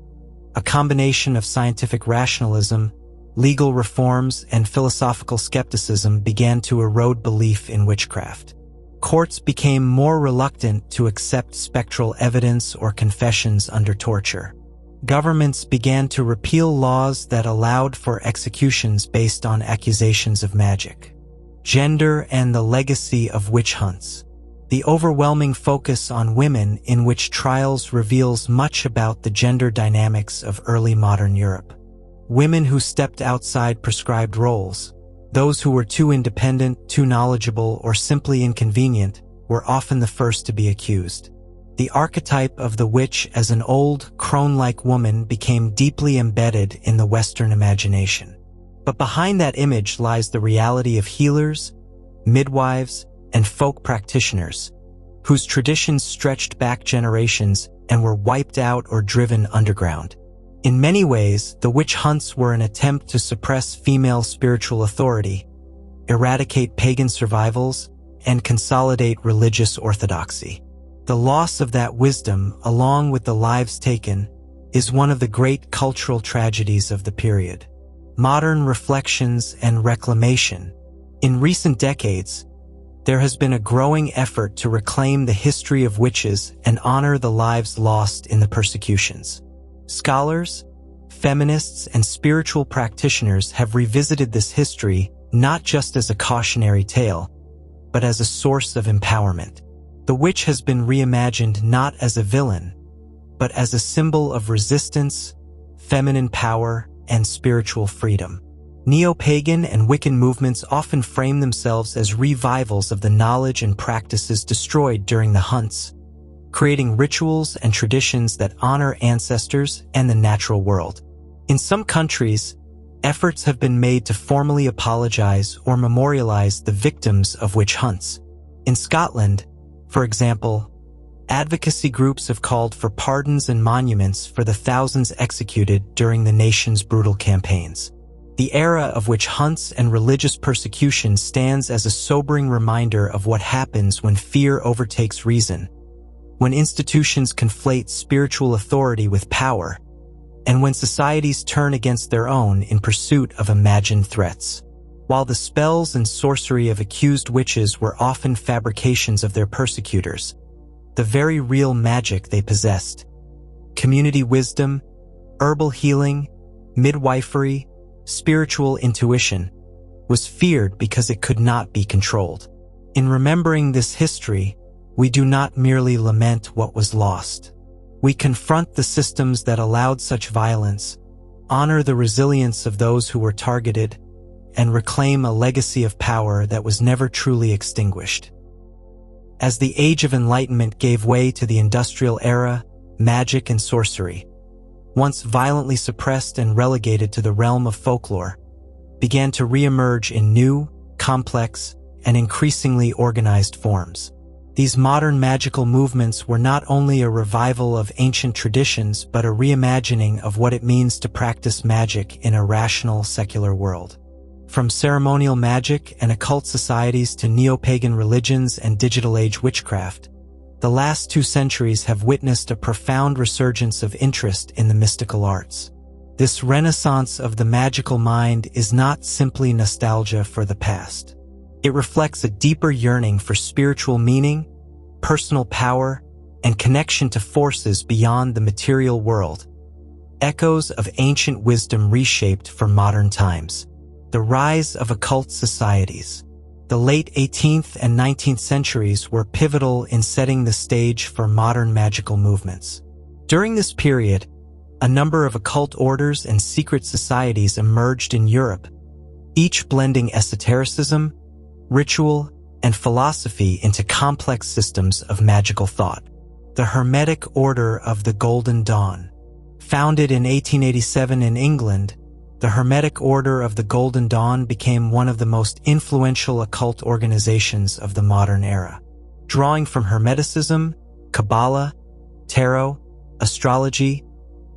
a combination of scientific rationalism, legal reforms, and philosophical skepticism began to erode belief in witchcraft. Courts became more reluctant to accept spectral evidence or confessions under torture. Governments began to repeal laws that allowed for executions based on accusations of magic. Gender and the legacy of witch hunts. The overwhelming focus on women in witch trials reveals much about the gender dynamics of early modern Europe. Women who stepped outside prescribed roles, those who were too independent, too knowledgeable, or simply inconvenient, were often the first to be accused. The archetype of the witch as an old, crone-like woman became deeply embedded in the Western imagination. But behind that image lies the reality of healers, midwives, and folk practitioners, whose traditions stretched back generations and were wiped out or driven underground. In many ways, the witch hunts were an attempt to suppress female spiritual authority, eradicate pagan survivals, and consolidate religious orthodoxy. The loss of that wisdom, along with the lives taken, is one of the great cultural tragedies of the period. Modern reflections and reclamation. In recent decades, there has been a growing effort to reclaim the history of witches and honor the lives lost in the persecutions. Scholars, feminists, and spiritual practitioners have revisited this history not just as a cautionary tale, but as a source of empowerment. The witch has been reimagined not as a villain, but as a symbol of resistance, feminine power, and spiritual freedom. Neo-pagan and Wiccan movements often frame themselves as revivals of the knowledge and practices destroyed during the hunts, creating rituals and traditions that honor ancestors and the natural world. In some countries, efforts have been made to formally apologize or memorialize the victims of witch hunts. In Scotland, for example, advocacy groups have called for pardons and monuments for the thousands executed during the nation's brutal campaigns. The era of witch hunts and religious persecution stands as a sobering reminder of what happens when fear overtakes reason, when institutions conflate spiritual authority with power, and when societies turn against their own in pursuit of imagined threats. While the spells and sorcery of accused witches were often fabrications of their persecutors, the very real magic they possessed, community wisdom, herbal healing, midwifery, spiritual intuition, was feared because it could not be controlled. In remembering this history, we do not merely lament what was lost. We confront the systems that allowed such violence, honor the resilience of those who were targeted, and reclaim a legacy of power that was never truly extinguished. As the Age of Enlightenment gave way to the Industrial Era, magic and sorcery, once violently suppressed and relegated to the realm of folklore, began to re-emerge in new, complex, and increasingly organized forms. These modern magical movements were not only a revival of ancient traditions but a reimagining of what it means to practice magic in a rational, secular world. From ceremonial magic and occult societies to neo-pagan religions and digital-age witchcraft, the last 2 centuries have witnessed a profound resurgence of interest in the mystical arts. This renaissance of the magical mind is not simply nostalgia for the past. It reflects a deeper yearning for spiritual meaning, personal power, and connection to forces beyond the material world. Echoes of ancient wisdom reshaped for modern times. The rise of occult societies. The late 18th and 19th centuries were pivotal in setting the stage for modern magical movements. During this period, a number of occult orders and secret societies emerged in Europe, each blending esotericism, ritual, and philosophy into complex systems of magical thought. The Hermetic Order of the Golden Dawn. Founded in 1887 in England, the Hermetic Order of the Golden Dawn became one of the most influential occult organizations of the modern era. Drawing from Hermeticism, Kabbalah, tarot, astrology,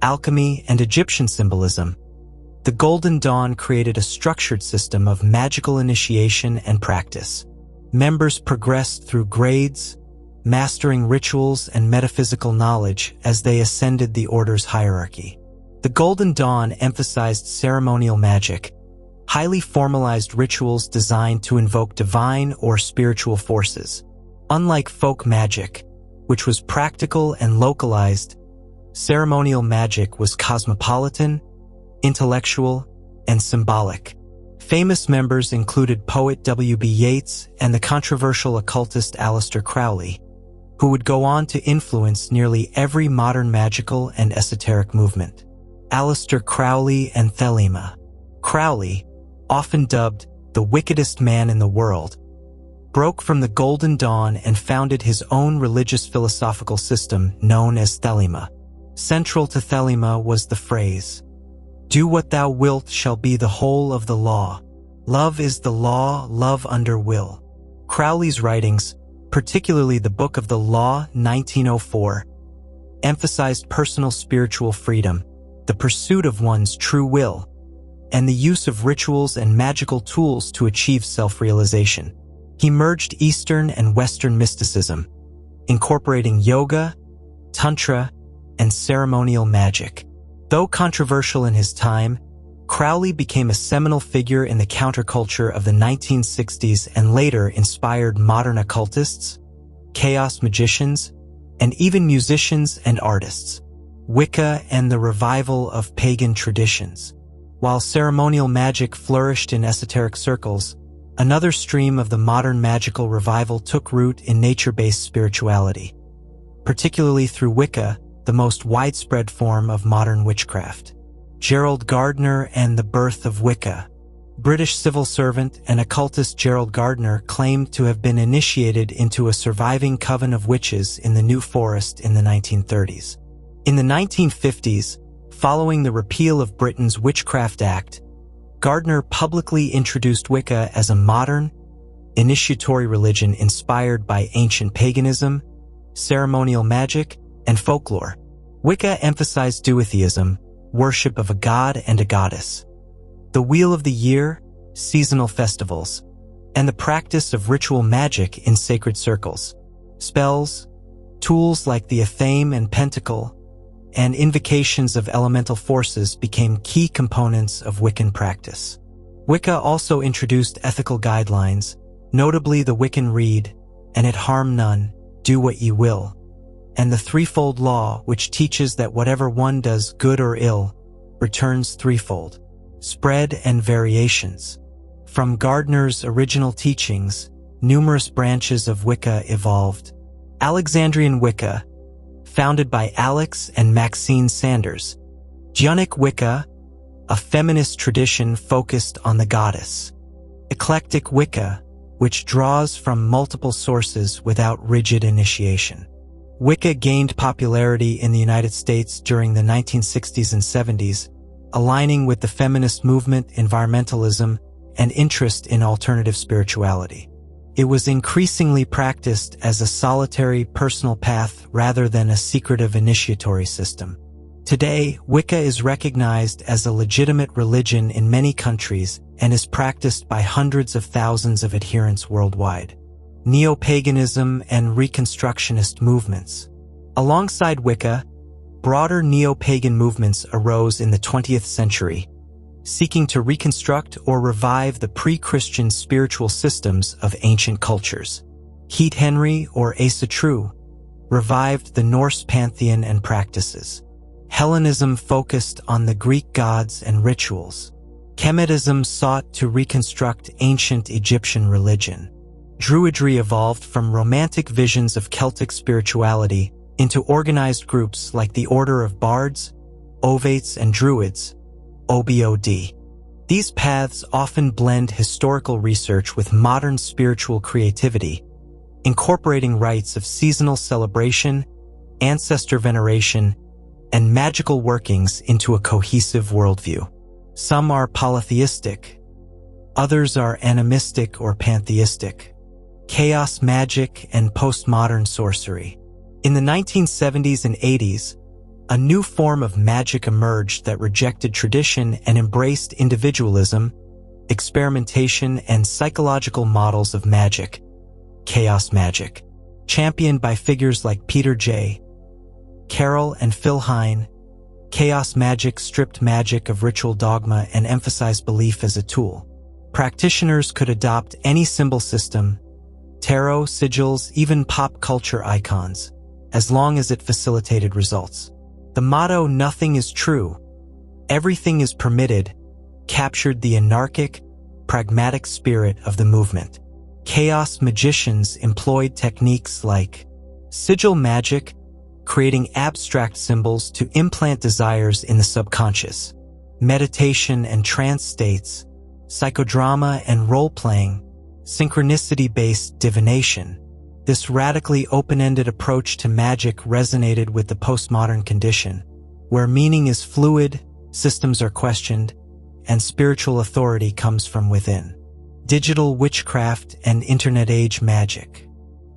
alchemy, and Egyptian symbolism, the Golden Dawn created a structured system of magical initiation and practice. Members progressed through grades, mastering rituals and metaphysical knowledge as they ascended the order's hierarchy. The Golden Dawn emphasized ceremonial magic, highly formalized rituals designed to invoke divine or spiritual forces. Unlike folk magic, which was practical and localized, ceremonial magic was cosmopolitan, intellectual, and symbolic. Famous members included poet W.B. Yeats and the controversial occultist Aleister Crowley, who would go on to influence nearly every modern magical and esoteric movement. Aleister Crowley and Thelema. Crowley, often dubbed the wickedest man in the world, broke from the Golden Dawn and founded his own religious philosophical system known as Thelema. Central to Thelema was the phrase, "Do what thou wilt shall be the whole of the law. Love is the law, love under will." Crowley's writings, particularly the Book of the Law, 1904, emphasized personal spiritual freedom, the pursuit of one's true will, and the use of rituals and magical tools to achieve self-realization. He merged Eastern and Western mysticism, incorporating yoga, tantra, and ceremonial magic. Though controversial in his time, Crowley became a seminal figure in the counterculture of the 1960s and later inspired modern occultists, chaos magicians, and even musicians and artists. Wicca and the revival of pagan traditions. While ceremonial magic flourished in esoteric circles, another stream of the modern magical revival took root in nature-based spirituality, particularly through Wicca, the most widespread form of modern witchcraft. Gerald Gardner and the birth of Wicca. British civil servant and occultist Gerald Gardner claimed to have been initiated into a surviving coven of witches in the New Forest in the 1930s. In the 1950s, following the repeal of Britain's Witchcraft Act, Gardner publicly introduced Wicca as a modern, initiatory religion inspired by ancient paganism, ceremonial magic, and folklore. Wicca emphasized duotheism, worship of a god and a goddess, the wheel of the year, seasonal festivals, and the practice of ritual magic in sacred circles. Spells, tools like the athame and pentacle, and invocations of elemental forces became key components of Wiccan practice. Wicca also introduced ethical guidelines, notably the Wiccan Rede, and it harm none, do what ye will, and the threefold law, which teaches that whatever one does, good or ill, returns threefold. Spread and variations. From Gardner's original teachings, numerous branches of Wicca evolved. Alexandrian Wicca, founded by Alex and Maxine Sanders. Gionic Wicca, a feminist tradition focused on the goddess. Eclectic Wicca, which draws from multiple sources without rigid initiation. Wicca gained popularity in the United States during the 1960s and 70s, aligning with the feminist movement, environmentalism, and interest in alternative spirituality. It was increasingly practiced as a solitary personal path rather than a secretive initiatory system. Today, Wicca is recognized as a legitimate religion in many countries and is practiced by hundreds of thousands of adherents worldwide. Neo-paganism and Reconstructionist movements. Alongside Wicca, broader neo-pagan movements arose in the 20th century, seeking to reconstruct or revive the pre-Christian spiritual systems of ancient cultures. Heat Henry or Asa True revived the Norse pantheon and practices. Hellenism focused on the Greek gods and rituals. Kemetism sought to reconstruct ancient Egyptian religion. Druidry evolved from romantic visions of Celtic spirituality into organized groups like the Order of Bards, Ovates, and Druids, OBOD. These paths often blend historical research with modern spiritual creativity, incorporating rites of seasonal celebration, ancestor veneration, and magical workings into a cohesive worldview. Some are polytheistic, others are animistic or pantheistic. Chaos magic and postmodern sorcery. In the 1970s and 80s, a new form of magic emerged that rejected tradition and embraced individualism, experimentation, and psychological models of magic, chaos magic. Championed by figures like Peter J. Carroll and Phil Hine, chaos magic stripped magic of ritual dogma and emphasized belief as a tool. Practitioners could adopt any symbol system, tarot, sigils, even pop culture icons, as long as it facilitated results. The motto, "Nothing is true, everything is permitted," captured the anarchic, pragmatic spirit of the movement. Chaos magicians employed techniques like sigil magic, creating abstract symbols to implant desires in the subconscious, meditation and trance states, psychodrama and role-playing, synchronicity-based divination. This radically open-ended approach to magic resonated with the postmodern condition, where meaning is fluid, systems are questioned, and spiritual authority comes from within. Digital witchcraft and internet-age magic.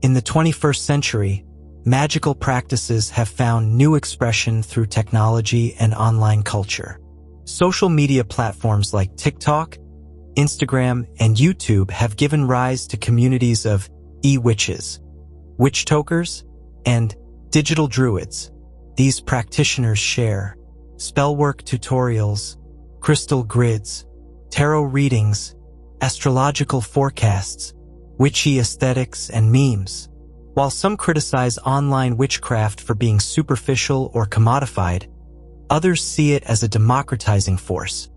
In the 21st century, magical practices have found new expression through technology and online culture. Social media platforms like TikTok, Instagram, and YouTube have given rise to communities of e-witches, witch-tokers, and digital druids. These practitioners share spellwork tutorials, crystal grids, tarot readings, astrological forecasts, witchy aesthetics, and memes. While some criticize online witchcraft for being superficial or commodified, others see it as a democratizing force,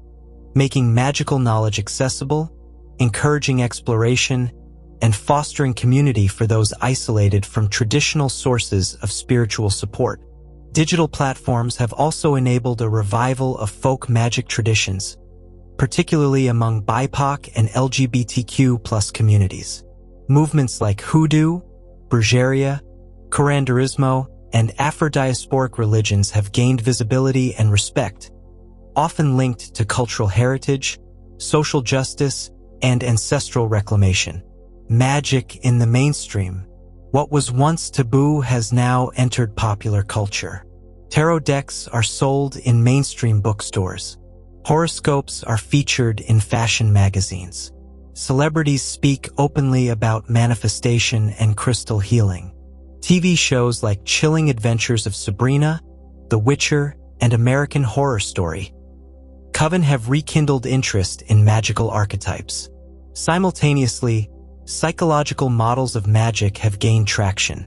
making magical knowledge accessible, encouraging exploration, and fostering community for those isolated from traditional sources of spiritual support. Digital platforms have also enabled a revival of folk magic traditions, particularly among BIPOC and LGBTQ+ communities. Movements like hoodoo, brujeria, curanderismo, and Afro-diasporic religions have gained visibility and respect, often linked to cultural heritage, social justice, and ancestral reclamation. Magic in the mainstream. What was once taboo has now entered popular culture. Tarot decks are sold in mainstream bookstores. Horoscopes are featured in fashion magazines. Celebrities speak openly about manifestation and crystal healing. TV shows like Chilling Adventures of Sabrina, The Witcher, and American Horror Story Coven have rekindled interest in magical archetypes. Simultaneously, psychological models of magic have gained traction.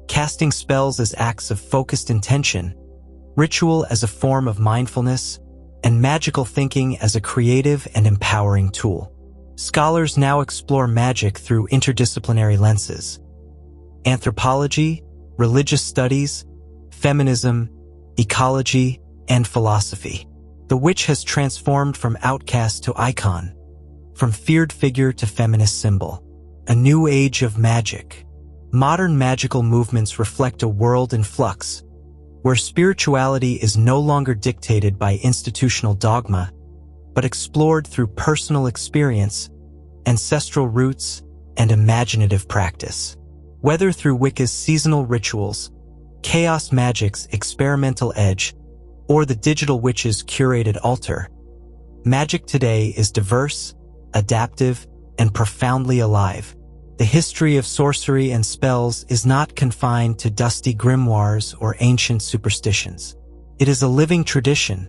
Casting spells as acts of focused intention, ritual as a form of mindfulness, and magical thinking as a creative and empowering tool. Scholars now explore magic through interdisciplinary lenses. Anthropology, religious studies, feminism, ecology, and philosophy. The witch has transformed from outcast to icon, from feared figure to feminist symbol. A new age of magic. Modern magical movements reflect a world in flux, where spirituality is no longer dictated by institutional dogma, but explored through personal experience, ancestral roots, and imaginative practice. Whether through Wicca's seasonal rituals, chaos magic's experimental edge, or the digital witch's curated altar, magic today is diverse, adaptive, and profoundly alive. The history of sorcery and spells is not confined to dusty grimoires or ancient superstitions. It is a living tradition,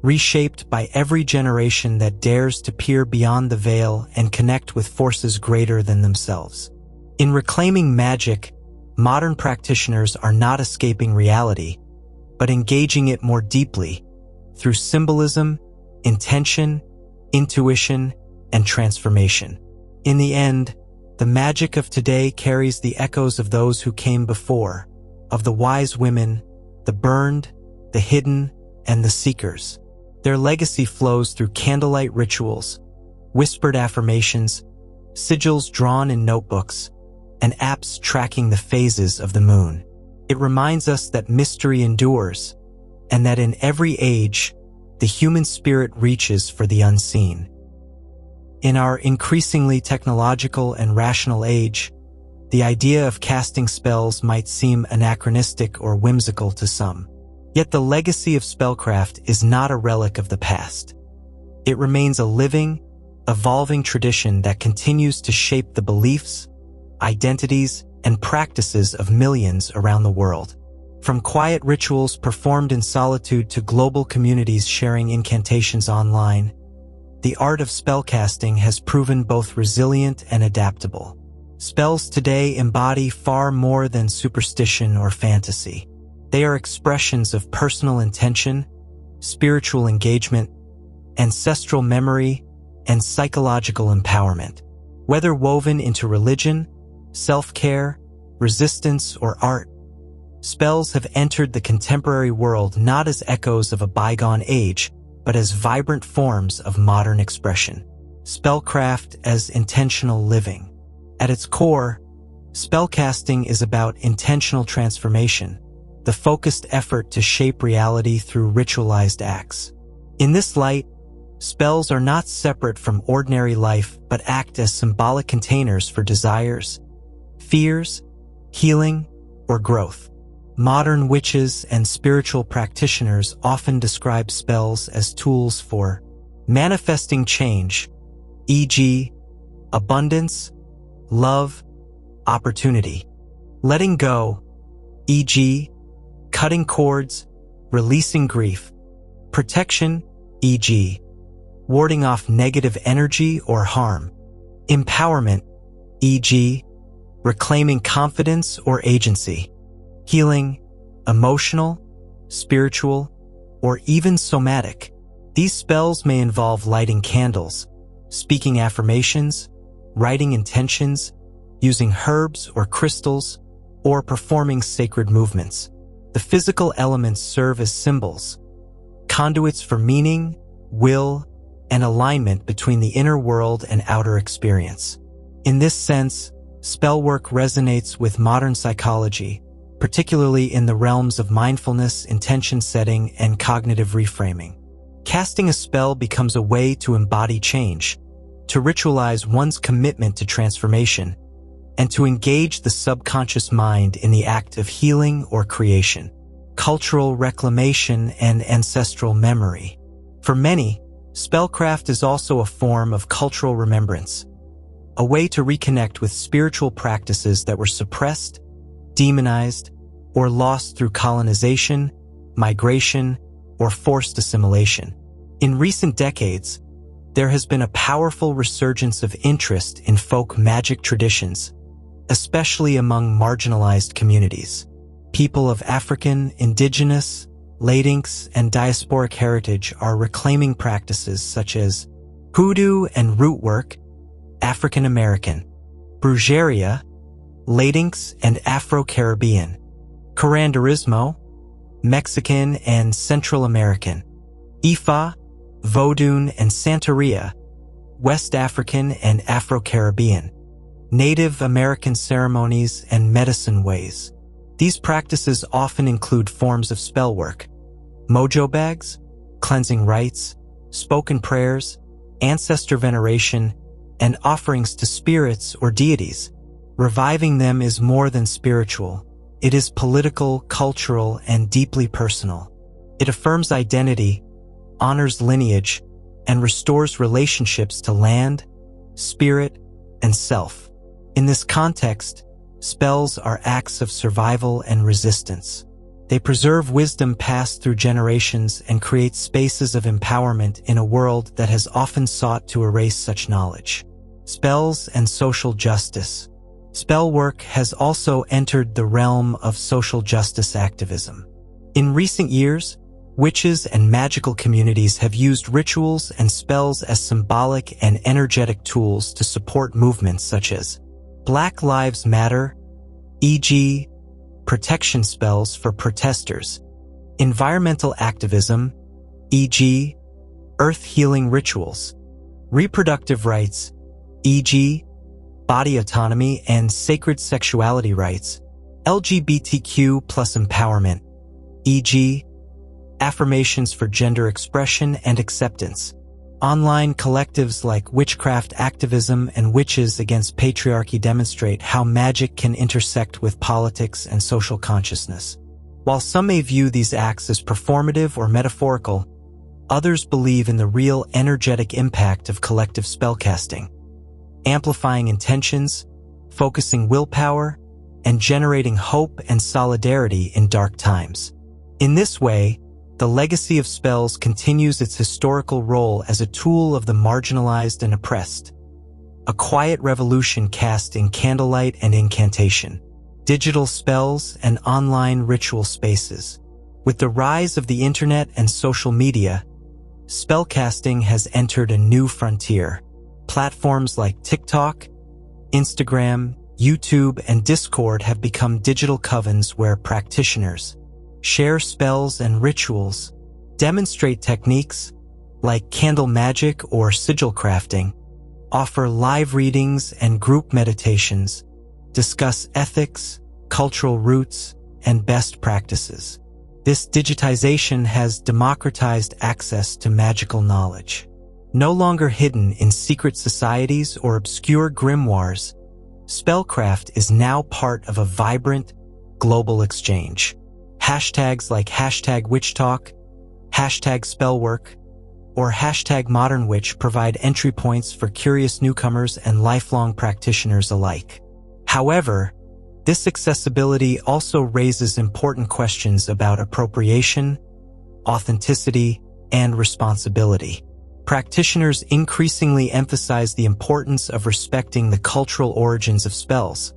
reshaped by every generation that dares to peer beyond the veil and connect with forces greater than themselves. In reclaiming magic, modern practitioners are not escaping reality, but engaging it more deeply through symbolism, intention, intuition, and transformation. In the end, the magic of today carries the echoes of those who came before, of the wise women, the burned, the hidden, and the seekers. Their legacy flows through candlelight rituals, whispered affirmations, sigils drawn in notebooks, and apps tracking the phases of the moon. It reminds us that mystery endures, and that in every age, the human spirit reaches for the unseen. In our increasingly technological and rational age, the idea of casting spells might seem anachronistic or whimsical to some. Yet the legacy of spellcraft is not a relic of the past. It remains a living, evolving tradition that continues to shape the beliefs, identities, and practices of millions around the world. From quiet rituals performed in solitude to global communities sharing incantations online, the art of spellcasting has proven both resilient and adaptable. Spells today embody far more than superstition or fantasy. They are expressions of personal intention, spiritual engagement, ancestral memory, and psychological empowerment. Whether woven into religion, self-care, resistance, or art, spells have entered the contemporary world not as echoes of a bygone age, but as vibrant forms of modern expression. Spellcraft as intentional living. At its core, spellcasting is about intentional transformation, the focused effort to shape reality through ritualized acts. In this light, spells are not separate from ordinary life but act as symbolic containers for desires, fears, healing, or growth. Modern witches and spiritual practitioners often describe spells as tools for manifesting change, e.g., abundance, love, opportunity. Letting go, e.g., cutting cords, releasing grief. Protection, e.g., warding off negative energy or harm. Empowerment, e.g., reclaiming confidence or agency. Healing, emotional, spiritual, or even somatic. These spells may involve lighting candles, speaking affirmations, writing intentions, using herbs or crystals, or performing sacred movements. The physical elements serve as symbols, conduits for meaning, will, and alignment between the inner world and outer experience. In this sense, spellwork resonates with modern psychology, particularly in the realms of mindfulness, intention setting, and cognitive reframing. Casting a spell becomes a way to embody change, to ritualize one's commitment to transformation, and to engage the subconscious mind in the act of healing or creation. Cultural reclamation and ancestral memory. For many, spellcraft is also a form of cultural remembrance, a way to reconnect with spiritual practices that were suppressed, demonized, or lost through colonization, migration, or forced assimilation. In recent decades, there has been a powerful resurgence of interest in folk magic traditions, especially among marginalized communities. People of African, indigenous, Latinx, and diasporic heritage are reclaiming practices such as hoodoo and root work, African American, brujeria, Latinx and Afro-Caribbean, curanderismo, Mexican and Central American, Ifa, Vodun and Santeria, West African and Afro-Caribbean, Native American ceremonies and medicine ways. These practices often include forms of spellwork, mojo bags, cleansing rites, spoken prayers, ancestor veneration, and offerings to spirits or deities. Reviving them is more than spiritual. It is political, cultural, and deeply personal. It affirms identity, honors lineage, and restores relationships to land, spirit, and self. In this context, spells are acts of survival and resistance. They preserve wisdom passed through generations and create spaces of empowerment in a world that has often sought to erase such knowledge. Spells and social justice. Spellwork has also entered the realm of social justice activism. In recent years, witches and magical communities have used rituals and spells as symbolic and energetic tools to support movements such as Black Lives Matter, e.g., protection spells for protesters, environmental activism, e.g., earth healing rituals, reproductive rights, e.g., body autonomy and sacred sexuality rights, LGBTQ plus empowerment, e.g., affirmations for gender expression and acceptance. Online collectives like Witchcraft activism and Witches Against Patriarchy demonstrate how magic can intersect with politics and social consciousness. While some may view these acts as performative or metaphorical, others believe in the real energetic impact of collective spellcasting, amplifying intentions, focusing willpower and generating hope and solidarity in dark times. In this way, the legacy of spells continues its historical role as a tool of the marginalized and oppressed, a quiet revolution cast in candlelight and incantation, digital spells, and online ritual spaces. With the rise of the internet and social media, spellcasting has entered a new frontier. Platforms like TikTok, Instagram, YouTube, and Discord have become digital covens where practitioners share spells and rituals, demonstrate techniques like candle magic or sigil crafting, offer live readings and group meditations, discuss ethics, cultural roots, and best practices. This digitization has democratized access to magical knowledge. No longer hidden in secret societies or obscure grimoires, spellcraft is now part of a vibrant, global exchange. Hashtags like #WitchTalk, #Spellwork, or #ModernWitch provide entry points for curious newcomers and lifelong practitioners alike. However, this accessibility also raises important questions about appropriation, authenticity, and responsibility. Practitioners increasingly emphasize the importance of respecting the cultural origins of spells,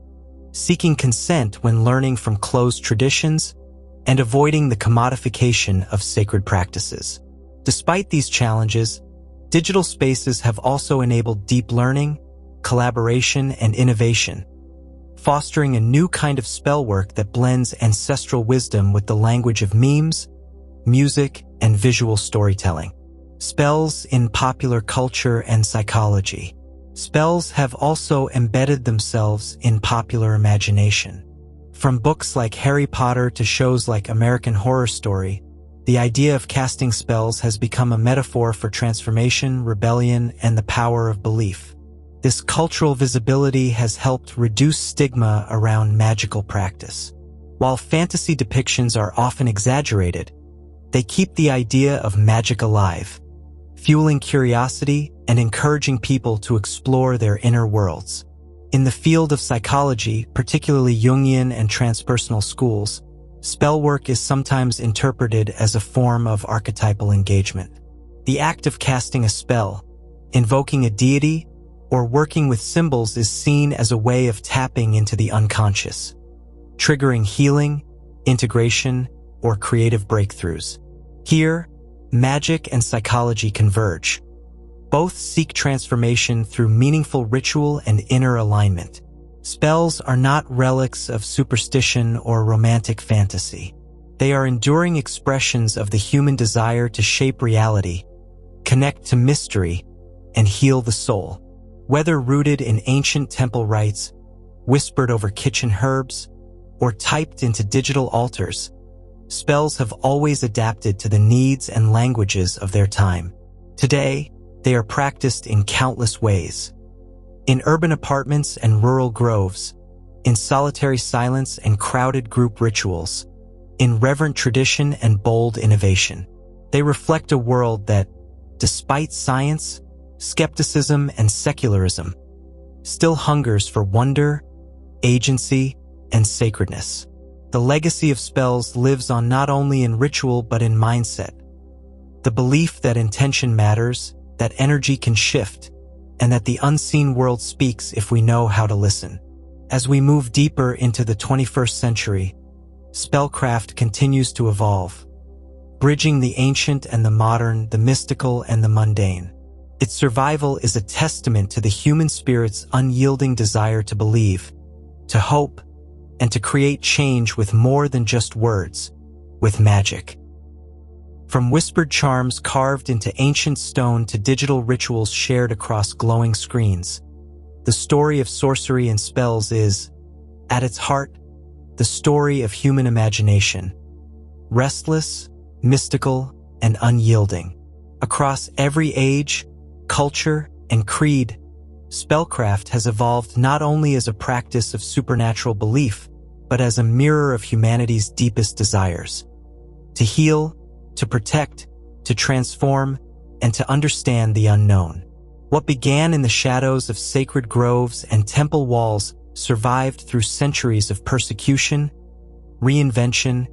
seeking consent when learning from closed traditions, and avoiding the commodification of sacred practices. Despite these challenges, digital spaces have also enabled deep learning, collaboration, and innovation, fostering a new kind of spellwork that blends ancestral wisdom with the language of memes, music, and visual storytelling. Spells in popular culture and psychology. Spells have also embedded themselves in popular imagination. From books like Harry Potter to shows like American Horror Story, the idea of casting spells has become a metaphor for transformation, rebellion, and the power of belief. This cultural visibility has helped reduce stigma around magical practice. While fantasy depictions are often exaggerated, they keep the idea of magic alive, fueling curiosity and encouraging people to explore their inner worlds. In the field of psychology, particularly Jungian and transpersonal schools, spellwork is sometimes interpreted as a form of archetypal engagement. The act of casting a spell, invoking a deity, or working with symbols is seen as a way of tapping into the unconscious, triggering healing, integration, or creative breakthroughs. Here, magic and psychology converge. Both seek transformation through meaningful ritual and inner alignment. Spells are not relics of superstition or romantic fantasy. They are enduring expressions of the human desire to shape reality, connect to mystery, and heal the soul. Whether rooted in ancient temple rites, whispered over kitchen herbs, or typed into digital altars, spells have always adapted to the needs and languages of their time. Today, they are practiced in countless ways. In urban apartments and rural groves, in solitary silence and crowded group rituals, in reverent tradition and bold innovation. They reflect a world that, despite science, skepticism, and secularism, still hungers for wonder, agency, and sacredness. The legacy of spells lives on not only in ritual but in mindset. The belief that intention matters, that energy can shift, and that the unseen world speaks if we know how to listen. As we move deeper into the 21st century, spellcraft continues to evolve, bridging the ancient and the modern, the mystical and the mundane. Its survival is a testament to the human spirit's unyielding desire to believe, to hope, and to create change with more than just words, with magic. From whispered charms carved into ancient stone to digital rituals shared across glowing screens, the story of sorcery and spells is, at its heart, the story of human imagination, restless, mystical, and unyielding. Across every age, culture, and creed, spellcraft has evolved not only as a practice of supernatural belief, but as a mirror of humanity's deepest desires. To heal, to protect, to transform, and to understand the unknown. What began in the shadows of sacred groves and temple walls survived through centuries of persecution, reinvention,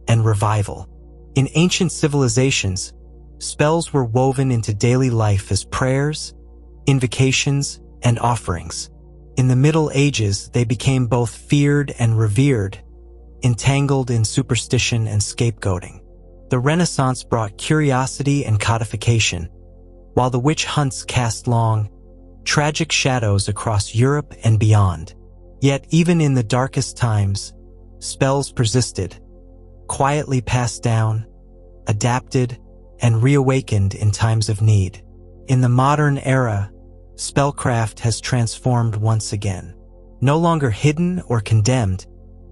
and revival. In ancient civilizations, spells were woven into daily life as prayers, invocations, and offerings. In the Middle Ages, they became both feared and revered, entangled in superstition and scapegoating. The Renaissance brought curiosity and codification, while the witch hunts cast long, tragic shadows across Europe and beyond. Yet even in the darkest times, spells persisted, quietly passed down, adapted, and reawakened in times of need. In the modern era, spellcraft has transformed once again. No longer hidden or condemned,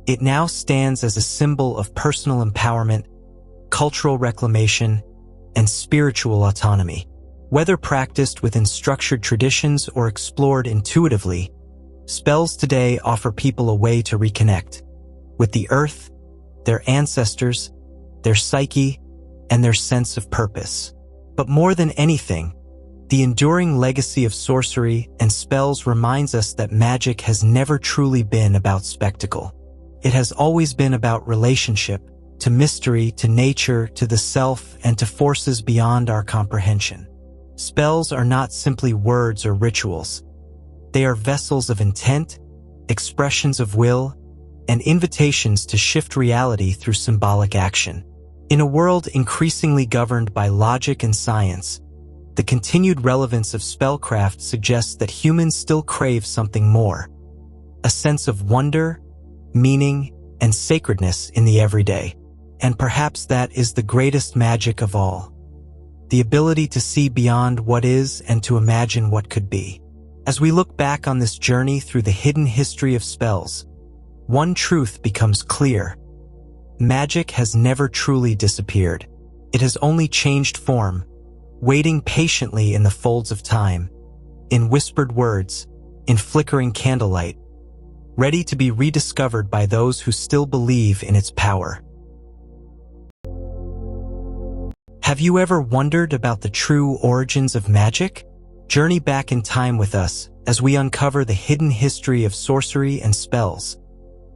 it now stands as a symbol of personal empowerment, cultural reclamation, and spiritual autonomy. Whether practiced within structured traditions or explored intuitively, spells today offer people a way to reconnect with the earth, their ancestors, their psyche, and their sense of purpose. But more than anything, the enduring legacy of sorcery and spells reminds us that magic has never truly been about spectacle. It has always been about relationship, to mystery, to nature, to the self, and to forces beyond our comprehension. Spells are not simply words or rituals. They are vessels of intent, expressions of will, and invitations to shift reality through symbolic action. In a world increasingly governed by logic and science, the continued relevance of spellcraft suggests that humans still crave something more, a sense of wonder, meaning, and sacredness in the everyday. And perhaps that is the greatest magic of all, the ability to see beyond what is and to imagine what could be. As we look back on this journey through the hidden history of spells, one truth becomes clear. Magic has never truly disappeared. It has only changed form, waiting patiently in the folds of time, in whispered words, in flickering candlelight, ready to be rediscovered by those who still believe in its power. Have you ever wondered about the true origins of magic? Journey back in time with us as we uncover the hidden history of sorcery and spells,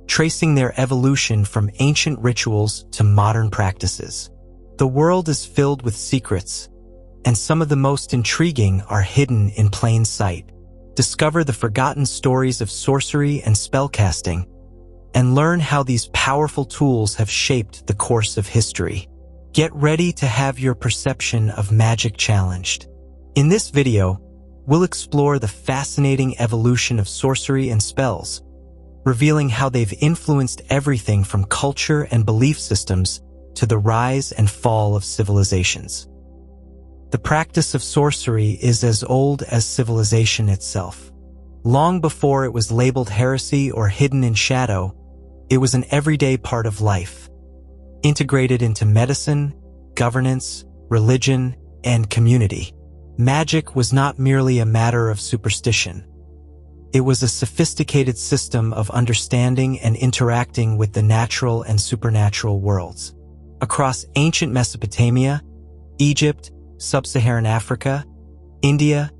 tracing their evolution from ancient rituals to modern practices. The world is filled with secrets, and some of the most intriguing are hidden in plain sight. Discover the forgotten stories of sorcery and spellcasting, and learn how these powerful tools have shaped the course of history. Get ready to have your perception of magic challenged. In this video, we'll explore the fascinating evolution of sorcery and spells, revealing how they've influenced everything from culture and belief systems to the rise and fall of civilizations. The practice of sorcery is as old as civilization itself. Long before it was labeled heresy or hidden in shadow, it was an everyday part of life, integrated into medicine, governance, religion, and community. Magic was not merely a matter of superstition. It was a sophisticated system of understanding and interacting with the natural and supernatural worlds. Across ancient Mesopotamia, Egypt, Sub-Saharan Africa, India,